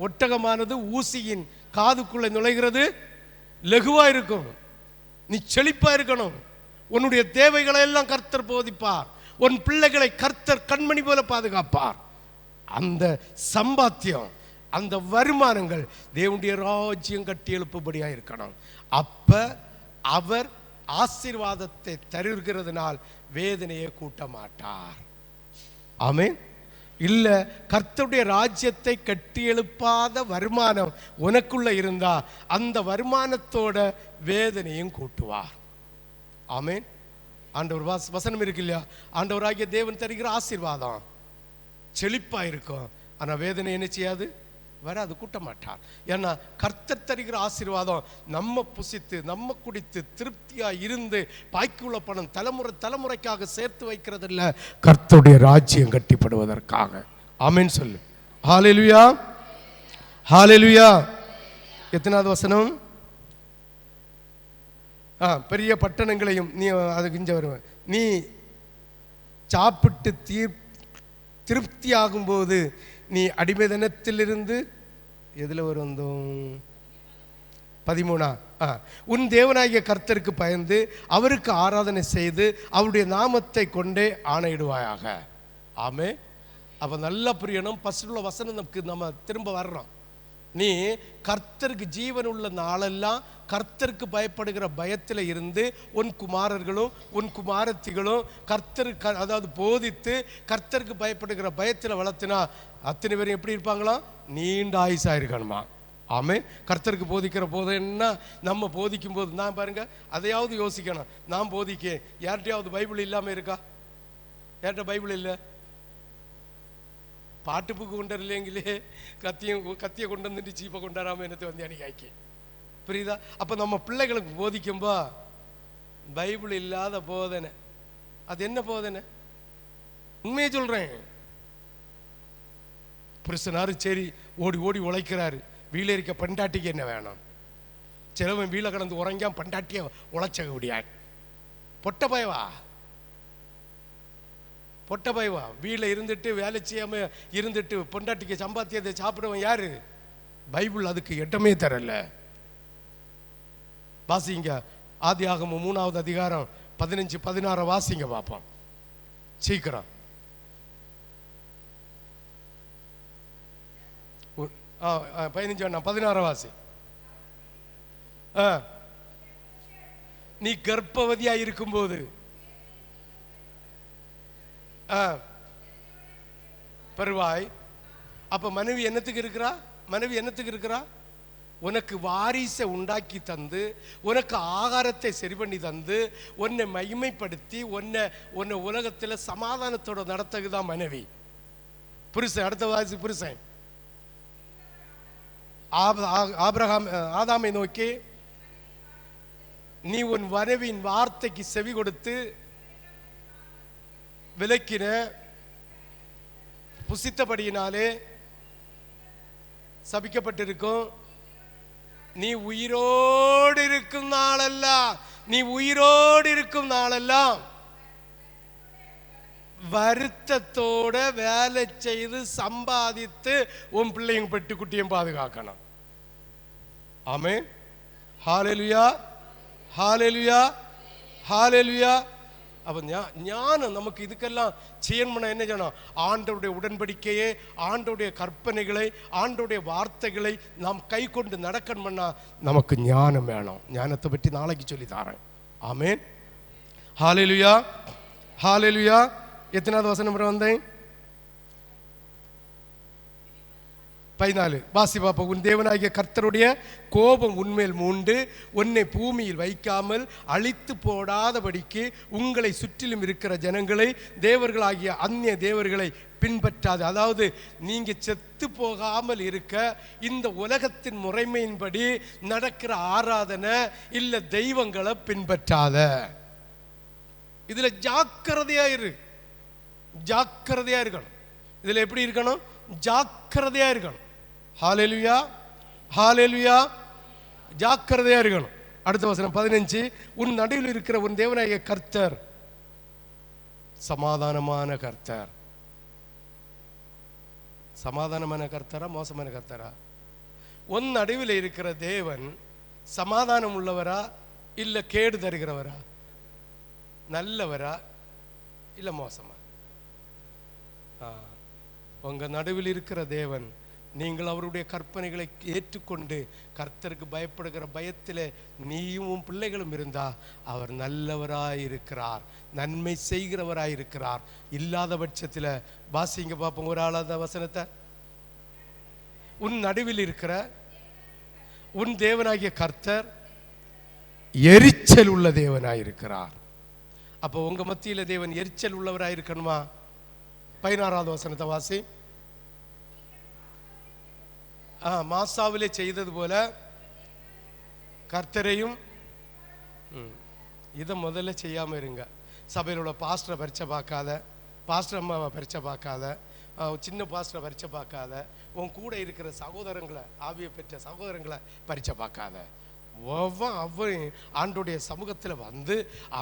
ஒட்டகமானது ஊசியின் காதுக்குள்ள நுழைகிறது லகுவா இருக்கும். நீ செழிப்பா இருக்கணும். உன்னுடைய தேவைகளை எல்லாம் கர்த்தர் போதிப்பார். உன் பிள்ளைகளை கர்த்தர் கண்மணி போல பாதுகாப்பார். அந்த சம்பாத்தியம், அந்த வருமானங்கள் தேவனுடைய ராஜ்யம் கட்டி எழுப்பும்படியா இருக்கணும். அப்ப அவர் ஆசீர்வாதத்தை தருகிறதுனால் வேதனையை கூட்ட மாட்டார். ஆமென். இல்ல கர்த்தருடைய ராஜ்யத்தை கட்டி எழுப்பாத வருமானம் உனக்குள்ள இருந்தா அந்த வருமானத்தோட வேதனையும் கூட்டுவார். ஆமென். ஆண்டவர் வசனம் இருக்கு இல்லையா, ஆண்டவராகிய தேவன் தருகிற ஆசீர்வாதம் செழிப்பா இருக்கும். ஆனா வேதனை என்ன செய்யாது? வராது, கூட்ட மாட்டார். ஏன்னா கர்த்தர் தருகிற ஆசீர்வாதம் நம்ம புசித்து நம்ம குடித்து திருப்தியா இருந்து பாய்க்குள்ள பணம் தலைமுறைக்காக சேர்த்து வைக்கிறது இல்ல, கர்த்தருடைய ராஜ்யம் கட்டிப்படுவதற்காக. ஆமென் சொல்லு. ஹல்லேலூயா, ஹல்லேலூயா. எத்தனாவது வசனம்? பெரிய பட்டணங்களையும் நீ அதுக்கு இங்க வருவேன். நீ சாப்பிட்டு திருப்தி ஆகும்போது நீ அடிமைதனத்திலிருந்து எதுல வந்தோம்? 13. உன் தேவனாகிய கர்த்தருக்கு பயந்து அவருக்கு ஆராதனை செய்து அவருடைய நாமத்தை கொண்டே ஆணையிடுவாயாக. ஆமே. அப்ப நல்லா புரியணும். பசுள்ள வசனம் நமக்கு நம்ம திரும்ப வர்றோம். நீ கர்த்தருக்கு ஜீவன் உள்ள நாளெல்லாம் கர்த்தருக்கு பயப்படுகிற பயத்தில் இருந்து உன் குமாரர்களும் உன் குமாரத்திகளும் கர்த்தருக்கு அதாவது போதித்து கர்த்தருக்கு பயப்படுகிற பயத்தில் வளர்த்தினா அத்தனை பேரும் எப்படி இருப்பாங்களாம்? நீண்ட ஆயுசா இருக்கணுமா? ஆமே. கர்த்தருக்கு போதிக்கிற போது என்ன நம்ம போதிக்கும் போது நான் பாருங்க அதையாவது யோசிக்கணும். நான் போதிக்க யார்கிட்டையாவது பைபிள் இல்லாமல் இருக்கா? யார்கிட்ட பைபிள் இல்லை? பாட்டு புக்கு கொண்டரலைங்களே கத்தியை கொண்டு வந்துட்டு சீப்பை கொண்டாடாமல் என்னத்தை வந்து அன்னைக்கு புரியுதா? அப்போ நம்ம பிள்ளைகளுக்கு போதிக்கும்போ பைபிள் இல்லாத போதனை அது என்ன போதனை? உண்மையை சொல்றேன். புருஷனாரு சரி ஓடி ஓடி உழைக்கிறாரு, வீல இருக்க பண்டாட்டிக்கு என்ன வேணும்? சிலவன் வீல கடந்து உறங்காம பண்டாட்டிய உழைச்ச முடியாது. பொட்ட பயவா பொட்ட பயவா வீல இருந்துட்டு வேலை செய்யாம இருந்துட்டு பொண்டாட்டிக்கு சம்பாத்தியத்தை சாப்பிடுவன் யாரு? பைபிள் அதுக்கு இடமே தரல. வாசிங்க ஆதியாகமம் 3வது அதிகாரம் 15-16 வாசிங்க பார்ப்போம் சீக்கிரம். 15 வாசி. நீ கர்ப்பவதியா இருக்கும்போது பெறுவாய். அப்ப மனைவி என்னத்துக்கு இருக்கிறா? மனைவி என்னத்துக்கு இருக்கிறா? உனக்கு வாரிசை உண்டாக்கி தந்து உனக்கு ஆகாரத்தை சரி பண்ணி தந்து உன்னை மகிமைப்படுத்தி உன்னை உலகத்தில் சமாதானத்தோட நடத்தகுதான் மனைவி. புருஷன் அடுத்த வாசி புருஷன் ஆதாமை நோக்கி நீ உன் மனைவியின் வார்த்தைக்கு செவி கொடுத்து விலக்கின புசித்தபடியினாலே சபிக்கப்பட்டிருக்கும். நீ உயிரோடு இருக்கும் நாளெல்லாம் வருத்தத்தோட வேலை செய்து சம்பாதித்து உன் பிள்ளைங்க பெட்டு குட்டியும் பாதுகாக்கணும். ஆமென். ஹல்லேலூயா ஹல்லேலூயா ஹல்லேலூயா. அப்ப ஞானம் நமக்கு இதுக்கெல்லாம் செய்யணும்னா என்ன செய்யணும்? ஆண்டவருடைய உடன்படிக்கையே ஆண்டவருடைய கற்பனைகளை ஆண்டவருடைய வார்த்தைகளை நாம் கை கொண்டு நடக்கணும்னா நமக்கு ஞானம் வேணும். ஞானத்தை பற்றி நாளைக்கு சொல்லி தாரேன். ஆமென். ஹல்லேலூயா ஹல்லேலூயா. எத்தனாவது வசனம் வந்தேன்? 14 வாசி பாப்பா. உன் தேவனாகிய கர்த்தருடைய கோபம் உன்மேல் மூண்டு உன்னை பூமியில் வைக்காமல் அழித்து போடாதபடிக்கு உங்களை சுற்றிலும் இருக்கிற ஜனங்களை தேவர்களாகிய அந்நிய தேவர்களை பின்பற்றாது. அதாவது நீங்க செத்து போகாமல் இருக்க இந்த உலகத்தின் முறைமையின்படி நடக்கிற ஆராதனை இல்ல தெய்வங்களை பின்பற்றாத. இதுல ஜாக்கிரதையா இருக்கணும். இதுல எப்படி இருக்கணும்? ஜாக்கிரதையா இருக்கணும். ஹல்லேலூயா ஹல்லேலூயா. ஜாக்கிரதையா இருக்கணும். அடுத்த வசனம் 15. உன் நடுவில் இருக்கிற உன் தேவனாகிய கர்த்தர் சமாதானமான கர்த்தர். சமாதானமான கர்த்தரா மோசமான கர்த்தரா? உன் நடுவில் இருக்கிற தேவன் சமாதானம் உள்ளவரா இல்ல கேடு தருகிறவரா? நல்லவரா இல்ல மோசமா? உங்க நடுவில் இருக்கிற தேவன் நீங்கள் அவருடைய கற்பனைகளை ஏற்றுக்கொண்டு கர்த்தருக்கு பயப்படுகிற பயத்தில் நீயும் பிள்ளைகளும் இருந்தா அவர் நல்லவராயிருக்கிறார், நன்மை செய்கிறவராயிருக்கிறார். இல்லாத பட்சத்தில் வாசிங்க பார்ப்போம் ஒரு ஆளாத வசனத்தை. உன் நடுவில் இருக்கிற உன் தேவனாகிய கர்த்தர் எரிச்சல் உள்ள தேவனாயிருக்கிறார். அப்போ உங்க மத்தியில தேவன் எரிச்சல் உள்ளவராயிருக்கணுமா? 16வது வசனத்தை வாசி. மாசாவிலே செய்தது போல கர்த்தரையும் இதை முதல்ல செய்யாம இருங்க. சபையில் உள்ள பாஸ்டரை பரிச்சை பார்க்காத, பாஸ்டர் அம்மாவை பரிச்சை பார்க்காத, சின்ன பாஸ்டரை பரிச்சை பார்க்காத, உன் கூட இருக்கிற சகோதரங்களை ஆவியை பெற்ற சகோதரங்களை பரிச்சை பார்க்காத. அவன் ஆண்டோடைய சமூகத்தில் வந்து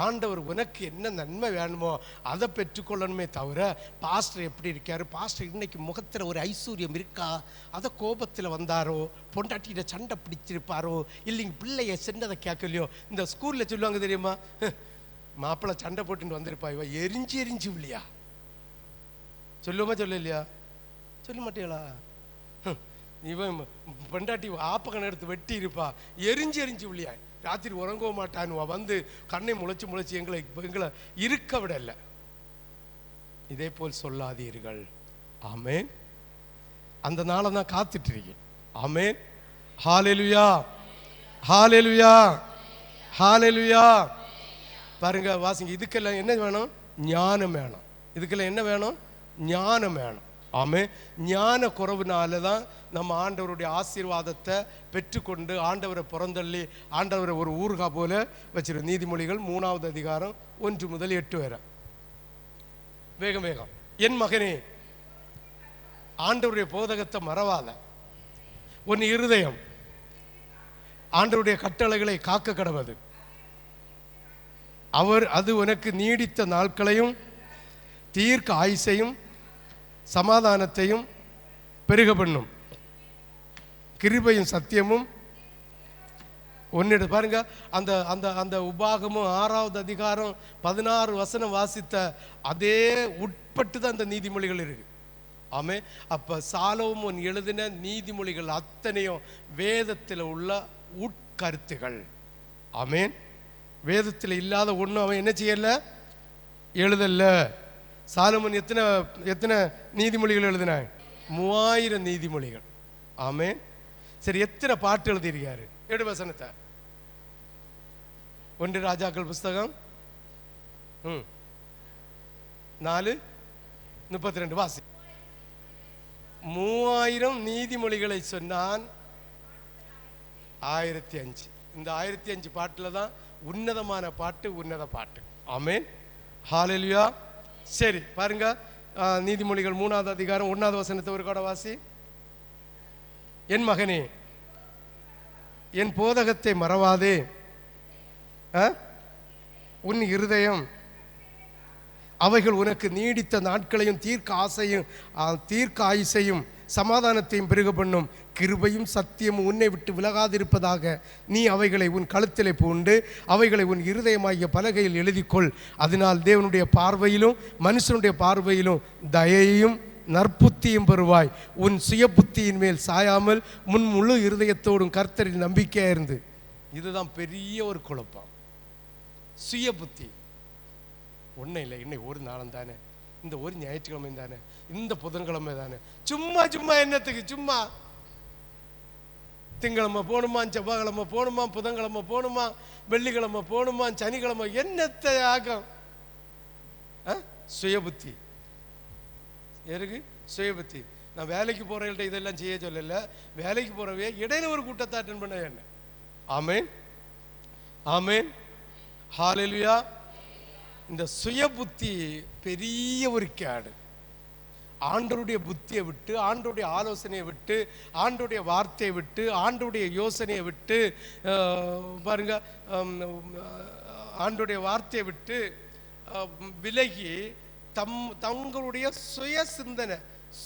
ஆண்டவர் உனக்கு என்ன நன்மை வேணுமோ அதை பெற்றுக்கொள்ளணுமே தவிர பாஸ்டர் எப்படி இருக்காரு, பாஸ்டர் இன்னைக்கு முகத்தில் ஒரு ஐஸ்வர்யம் இருக்கா, அதை கோபத்தில் வந்தாரோ, பொண்டாட்டிகிட்ட சண்டை பிடிச்சிருப்பாரோ, இல்லைங்க பிள்ளைய சின்னதை கேட்கலையோ. இந்த ஸ்கூலில் சொல்லுவாங்க தெரியுமா, மாப்பிள்ளை சண்டை போட்டுட்டு வந்திருப்பா, இவ எரிஞ்சு இல்லையா? சொல்லுவோமா சொல்லலையா? சொல்ல மாட்டீங்களா? இவன் பெண்டாட்டி ஆப்பக்கணை எடுத்து வெட்டி இருப்பா, எரிஞ்சு எரிஞ்சு விழியாய், ராத்திரி உறங்க மாட்டானுவா, வந்து கண்ணை முளைச்சு எங்களை இருக்க விடல. இதே போல் சொல்லாதீர்கள். ஆமென். அந்த நாளை தான் காத்துட்டு இருக்கேன். ஆமென். ஹல்லேலூயா, ஹல்லேலூயா, ஹல்லேலூயா. பாருங்க, வாசிங்க. இதுக்கெல்லாம் என்ன வேணும்? ஞானம் வேணும். இதுக்கெல்லாம் என்ன வேணும்? ஞானம் வேணும். ஆமென். ஞான குறைவுனால தான் நம்ம ஆண்டவருடைய ஆசீர்வாதத்தை பெற்றுக்கொண்டு ஆண்டவரை புறந்தள்ளி ஆண்டவரை ஒரு ஊர்கா போல வச்சிருக்கோம். நீதிமொழிகள் 3வது அதிகாரம் 1 முதல் 8 வரை. வேகம் வேகம். என் மகனே, ஆண்டவருடைய போதகத்தை மறவாத. உன் இருதயம் ஆண்டவருடைய கட்டளைகளை காக்க கடவது. அது உனக்கு நீடித்த நாட்களையும் தீர்க்க ஆயுசையும் சமாதானத்தையும் பெருக பண்ணும். கிருபையும் சத்தியமும் ஒன்னிட. பாருங்க, அந்த அந்த அந்த உபாகமும் 6வது அதிகாரம் 16 வசனம் வாசித்த அதே உட்பட்டு தான் அந்த நீதிமொழிகள் இருக்கு. ஆமே. அப்ப சாலோமோன் எழுதின நீதிமொழிகள் அத்தனையும் வேதத்தில் உள்ள உட்கருத்துகள். ஆமேன். வேதத்தில் இல்லாத ஒன்றும் அவன் என்ன செய்யல, எழுதல்ல. சாலோமோன் எத்தனை நீதிமொழிகள் எழுதினான்? 3000 நீதிமொழிகள். ஆமேன். சரி, எத்தனை பாட்டு எழுதியிருக்காரு? 7 வசனத்தை. 1 ராஜாக்கள் புஸ்தகம் 4:32 வாசி. 3000 நீதிமொழிகளை சொன்னான். 1005. இந்த 1005 பாட்டுல தான் உன்னதமான பாட்டு, உன்னத பாட்டு. ஆமென். ஹல்லேலூயா. சரி, பாருங்க, நீதிமொழிகள் 3வது அதிகாரம் 1வது வசனத்தை ஒரு கூட வாசி. என் மகனே, என் போதகத்தை மறவாதே. உன் இருதயம் அவைகள் உனக்கு நீடித்த நாட்களையும் தீர்க்க ஆயுசையும் சமாதானத்தையும் பெருக பண்ணும். கிருபையும் சத்தியமும் உன்னை விட்டு விலகாதிருப்பதாக நீ அவைகளை உன் கழுத்திலே பூண்டு அவைகளை உன் இருதயமாகிய பலகையில் எழுதிக்கொள். அதனால் தேவனுடைய பார்வையிலும் மனுஷனுடைய பார்வையிலும் தயையும் நற்புத்தியும் பெறுவாய். உன் சுய புத்தியின் மேல் சாயாமல் முழு இருதயத்தோடும் கர்த்தரில் நம்பிக்கையா இருந்து. இதுதான் பெரிய ஒரு குழப்பம். சுய புத்தி ஒன்றும் இல்லை. இன்னைக்கு ஒரு நாளும் தானே, இந்த ஒரு ஞாயிற்றுக்கிழமை தானே, இந்த புதன்கிழமை தானே, சும்மா சும்மா என்னத்துக்கு? சும்மா திங்கிழமை போகணுமா, செவ்வாய்க்கிழமை போகணுமா, புதன்கிழமை போகணுமா, வெள்ளிக்கிழமை போகணுமா, சனிக்கிழமை, என்னத்தை ஆகும்? சுயபுத்தி இருக்கு. சுயபுத்தி. நான் வேலைக்கு போறவங்கள்ட்ட இதெல்லாம் செய்ய சொல்லல. வேலைக்கு போறவே இடையில ஒரு கூட்டத்தை அட்டெண்ட் பண்ண என்ன. ஆமென், ஆமென், ஹல்லேலூயா. இந்த சுயபுத்தி பெரிய ஒரு கேடு. ஆண்டவருடைய புத்தியை விட்டு, ஆண்டவருடைய ஆலோசனையை விட்டு, ஆண்டவருடைய வார்த்தையை விட்டு, ஆண்டவருடைய யோசனையை விட்டு, பாருங்க, ஆண்டவருடைய வார்த்தையை விட்டு விலகி தங்களுடைய சுய சிந்தனை,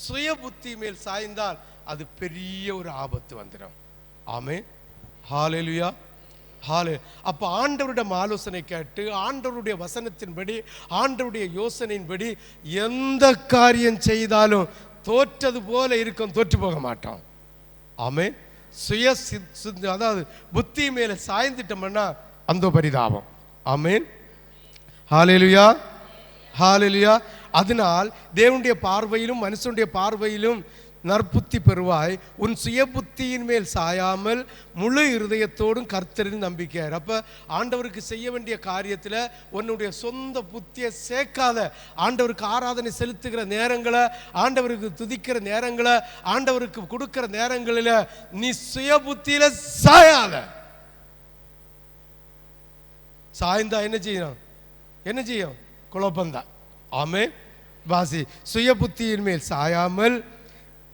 சுய புத்தி மேல் சாய்ந்தால் அது பெரிய ஒரு ஆபத்து வந்துடும். ஆமென், ஹல்லேலூயா. அப்ப ஆண்டவரிடம் ஆலோசனை கேட்டு ஆண்டவருடைய வசனத்தின்படி ஆண்டவருடைய யோசனையின்படி எந்த காரியம் செய்தாலும் தோற்றது போல இருக்கும், தோற்று போக மாட்டோம். ஆமென். அதாவது புத்தி மேல சாய்ந்துட்டோம்னா அந்த பரிதாபம். ஆமென், ஹல்லேலூயா, ஹல்லேலூயா. அதனால் தேவனுடைய பார்வையிலும் மனுஷனுடைய பார்வையிலும் நற்புத்தி பெறுவாய். உன் சுய புத்தியின் மேல் சாயாமல் முழு இருதயத்தோடும் கர்த்தரின் நம்பிக்கையார். அப்ப ஆண்டவருக்கு செய்ய வேண்டிய காரியத்தில் உன்னுடைய சொந்த புத்தியை சேர்க்காத. ஆண்டவருக்கு ஆராதனை செலுத்துகிற நேரங்களை, ஆண்டவருக்கு துதிக்கிற நேரங்களை, ஆண்டவருக்கு கொடுக்கிற நேரங்களில் நீ சுய புத்தியில சாயாத. சாய்ந்தா என்ன செய்யணும்? என்ன செய்யும்? குழப்பந்தான். ஆமே. வாசி. சுய புத்தியின் மேல் சாயாமல்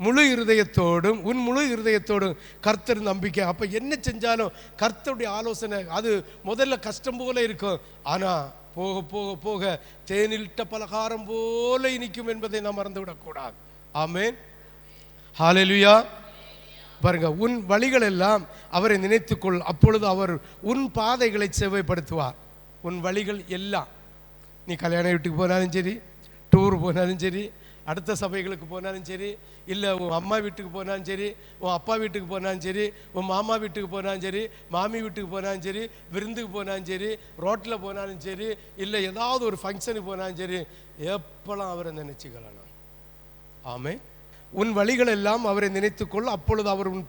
முழு இருதயத்தோடும், உன் முழு இருதயத்தோடும் கர்த்தர் நம்பிக்கை. அப்ப என்ன செஞ்சாலும் கர்த்தருடைய ஆலோசனை. அது முதல்ல கஷ்டம் போல இருக்கும், ஆனா போக போக போக தேனில்ட்ட பலகாரம் போல இனிக்கும் என்பதை நாம் மறந்துவிடக்கூடாது. ஆமென், ஹல்லேலூயா. பாருங்க, உன் வழிகள் எல்லாம் அவரை நினைத்துக்கொள், அப்பொழுது அவர் உன் பாதைகளை செவ்வாய்ப்படுத்துவார். உன் வழிகள் எல்லாம், நீ கல்யாண வீட்டுக்கு போனாலும் சரி, டூர் போனாலும் சரி, அடுத்த சபைகளுக்கு போனாலும் சரி, இல்லை உன் அம்மா வீட்டுக்கு போனாலும் சரி, உன் அப்பா வீட்டுக்கு போனாலும் சரி, உன் மாமா வீட்டுக்கு போனாலும் சரி, மாமி வீட்டுக்கு போனாலும் சரி, விருந்துக்கு போனாலும் சரி, ரோட்டில் போனாலும் சரி, இல்லை ஏதாவது ஒரு ஃபங்க்ஷனுக்கு போனாலும் சரி, எப்பெல்லாம் அவரை நினைச்சுக்கலாம். ஆமென். உன் வழிகள் எல்லாம் அவரை நினைத்துக்கொள், அப்பொழுது அவர் உன்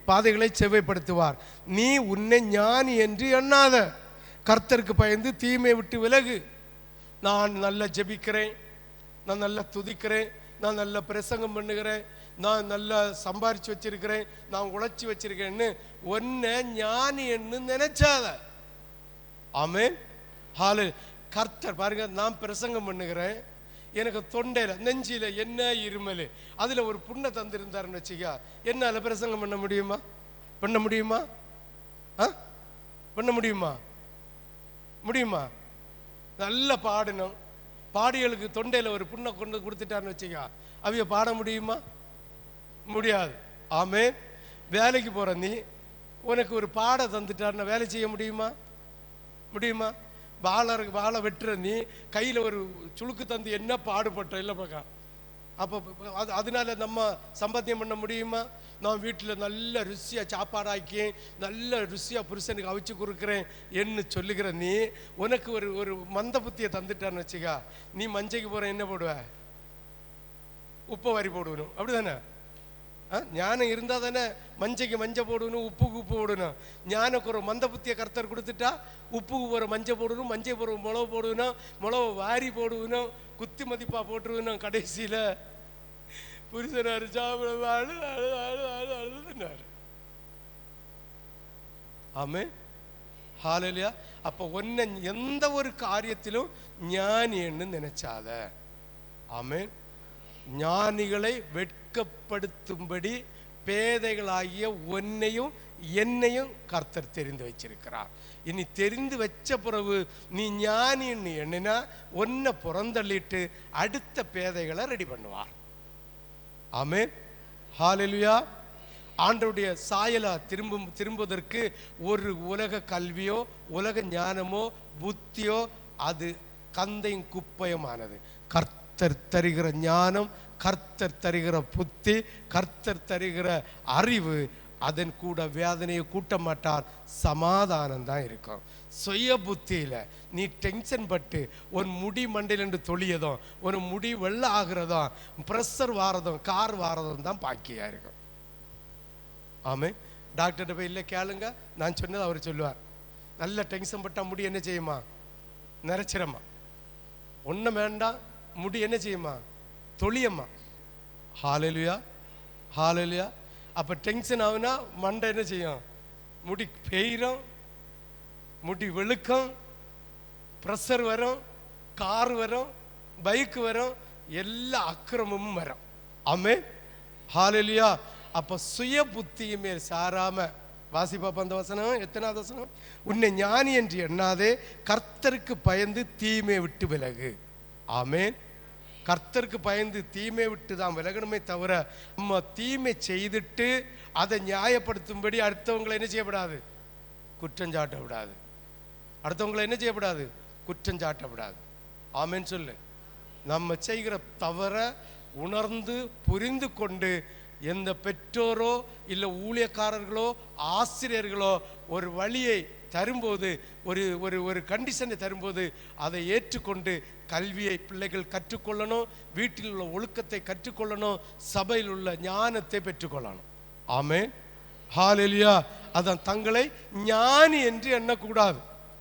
பாதைகளை செவ்வைப்படுத்துவார். நீ உன்னை ஞானி என்று எண்ணாத, கர்த்தருக்கு பயந்து தீமை விட்டு விலகு. நான் நல்லா ஜெபிக்கிறேன், நான் நல்லா துதிக்கிறேன், நான் நல்லா பிரசங்கம் பண்ணுகிறேன், நான் நல்லா சம்பாரிச்சு வச்சிருக்கிறேன், நான் உழைச்சி வச்சிருக்கேன்னு ஒன்ன ஞானி என்று நினைச்சாத. ஆமென். ஹalleluya. கர்த்தர் பாருங்க, நான் பிரசங்கம் பண்ணுகிறேன், எனக்கு தொண்டையில நெஞ்சில என்ன இருமல், அதுல ஒரு புண்ணை தந்திருந்தாருன்னு வச்சுக்கா, என்னால பிரசங்கம் பண்ண முடியுமா? பண்ண முடியுமா? பண்ண முடியுமா? முடியுமா? நல்லா பாடணும், பாடிகளுக்கு தொண்டையில ஒரு புண்ணை கொண்டு கொடுத்துட்டாருன்னு வச்சுக்கா, அவைய பாட முடியுமா? முடியாது. ஆமென். வேலைக்கு போற நீ, உனக்கு ஒரு பாட தந்துட்டாருன்னா வேலை செய்ய முடியுமா? முடியுமா? வாழை வெட்டுற நீ, கையில் ஒரு சுளுக்கு தந்து என்ன பாடுபட்ட இல்லை பார்க்க. அப்போ அதனால நம்ம சம்பாத்தியம் பண்ண முடியுமா? நான் வீட்டில் நல்ல ருசியாக சாப்பாடாக்கி நல்ல ருசியாக புருஷனுக்கு அவிச்சு கொடுக்குறேன் என்று சொல்லுகிற நீ, உனக்கு ஒரு மந்த புத்தியை தந்துட்டான்னு வச்சுக்கா, நீ மஞ்சைக்கு போகிற என்ன போடுவ? உப்பை வாரி போடுவணும், அப்படி தானே? ஞானம் இருந்தால் தானே மஞ்சைக்கு மஞ்சள் போடணும், உப்புக்கு உப்பு போடணும். ஞானக்கு ஒரு மந்த புத்தியை கர்த்தர் கொடுத்துட்டா, உப்புக்கு போகிற மஞ்சள் போடணும், மஞ்சள் போகிற மிளகு போடணும், மிளகு வாரி போடுவணும், குத்தி மதிப்பாக போட்டுருவணும். கடைசியில் புருஷனார் சாப்பிடுவாரு. ஆமென். ஹalleluya. அப்போ ஒன்ன எந்த ஒரு காரியத்திலும் ஞானின்னு நினைச்சாத. ஆமென். ஞானிகளை வெட்கப்படுத்தும்படி பேதைகளாகிய உன்னையும் என்னையும் கர்த்தர் தெரிந்து வச்சிருக்கிறார். இனி தெரிந்து வச்ச பிறகு நீ ஞானின்னு எண்ணினா ஒன்னை புறந்தள்ளிட்டு அடுத்த பேதைகளை ரெடி பண்ணுவார். ஆமென். ஹalleluya. ஆண்டவருடைய சாயலா திரும்புவதற்கு ஒரு உலக கல்வியோ உலக ஞானமோ புத்தியோ அது கந்தையும் குப்பயமானது. கர்த்தர் தருகிற ஞானம், கர்த்தர் தருகிற புத்தி, கர்த்தர் தருகிற அறிவு, அதன் கூட வேதனையை கூட்ட மாட்டார், சமாதானம் தான் இருக்கும். சுய புத்தியில நீ டென்ஷன் பட்டு ஒரு முடி மண்டையில் என்று தொழியதும், ஒரு முடி வெள்ள ஆகிறதும், ப்ரெஷர் வாரதும், கார் வாரதும் தான் பாக்கியா இருக்கும். ஆமே. டாக்டர்கிட்ட போய் இல்லை கேளுங்க, நான் சொன்னது அவர் சொல்லுவார். நல்ல டென்ஷன் பட்டா முடி என்ன செய்யுமா? நிறைச்சிரமா. ஒன்றும் வேண்டாம், முடி என்ன செய்யுமா? தொழியம்மா. ஹalleluya. ஹalleluya. அப்போ டென்ஷன் ஆகுனா மண்டை என்ன செய்யும்? முடி பெயிரும், முடி வெளுக்கும், ப்ரெஷர் வரும், கார் வரும், பைக் வரும், எல்லா அக்கிரமும் வரும். ஆமென். ஹalleluya. அப்போ சுய புத்தியுமே சாராம வாசிப்பாப்ப அந்த வசனம், எத்தனாவது வசனம்? உன்னை ஞானி என்று எண்ணாதே, கர்த்தருக்கு பயந்து தீமை விட்டு விலகு. ஆமென். கர்த்தருக்கு பயந்து தீமை விட்டு தான் விலகணுமே தவிர, நம்ம தீமை செய்துட்டு அதை நியாயப்படுத்தும்படி அடுத்தவங்களை என்ன செய்யப்படாது? குற்றஞ்சாட்ட விடாது. அடுத்தவங்களை என்ன செய்யப்படாது? குற்றஞ்சாட்டப்படாது. ஆமென் சொல்லு. நம்ம செய்கிற தவற உணர்ந்து புரிந்து கொண்டு எந்த பெற்றோரோ இல்லை ஊழியக்காரர்களோ ஆசிரியர்களோ ஒரு வழியை தரும்போது, ஒரு கண்டிஷனை தரும்போது அதை ஏற்றுக்கொண்டு கல்வியை பிள்ளைகள் கற்றுக்கொள்ளணும், வீட்டில் உள்ள ஒழுக்கத்தை கற்றுக்கொள்ளணும், சபையில் உள்ள ஞானத்தை பெற்றுக்கொள்ளணும். ஆமென். ஹalleluya. அதான் தங்களை ஞானி என்று எண்ணக்கூடாது.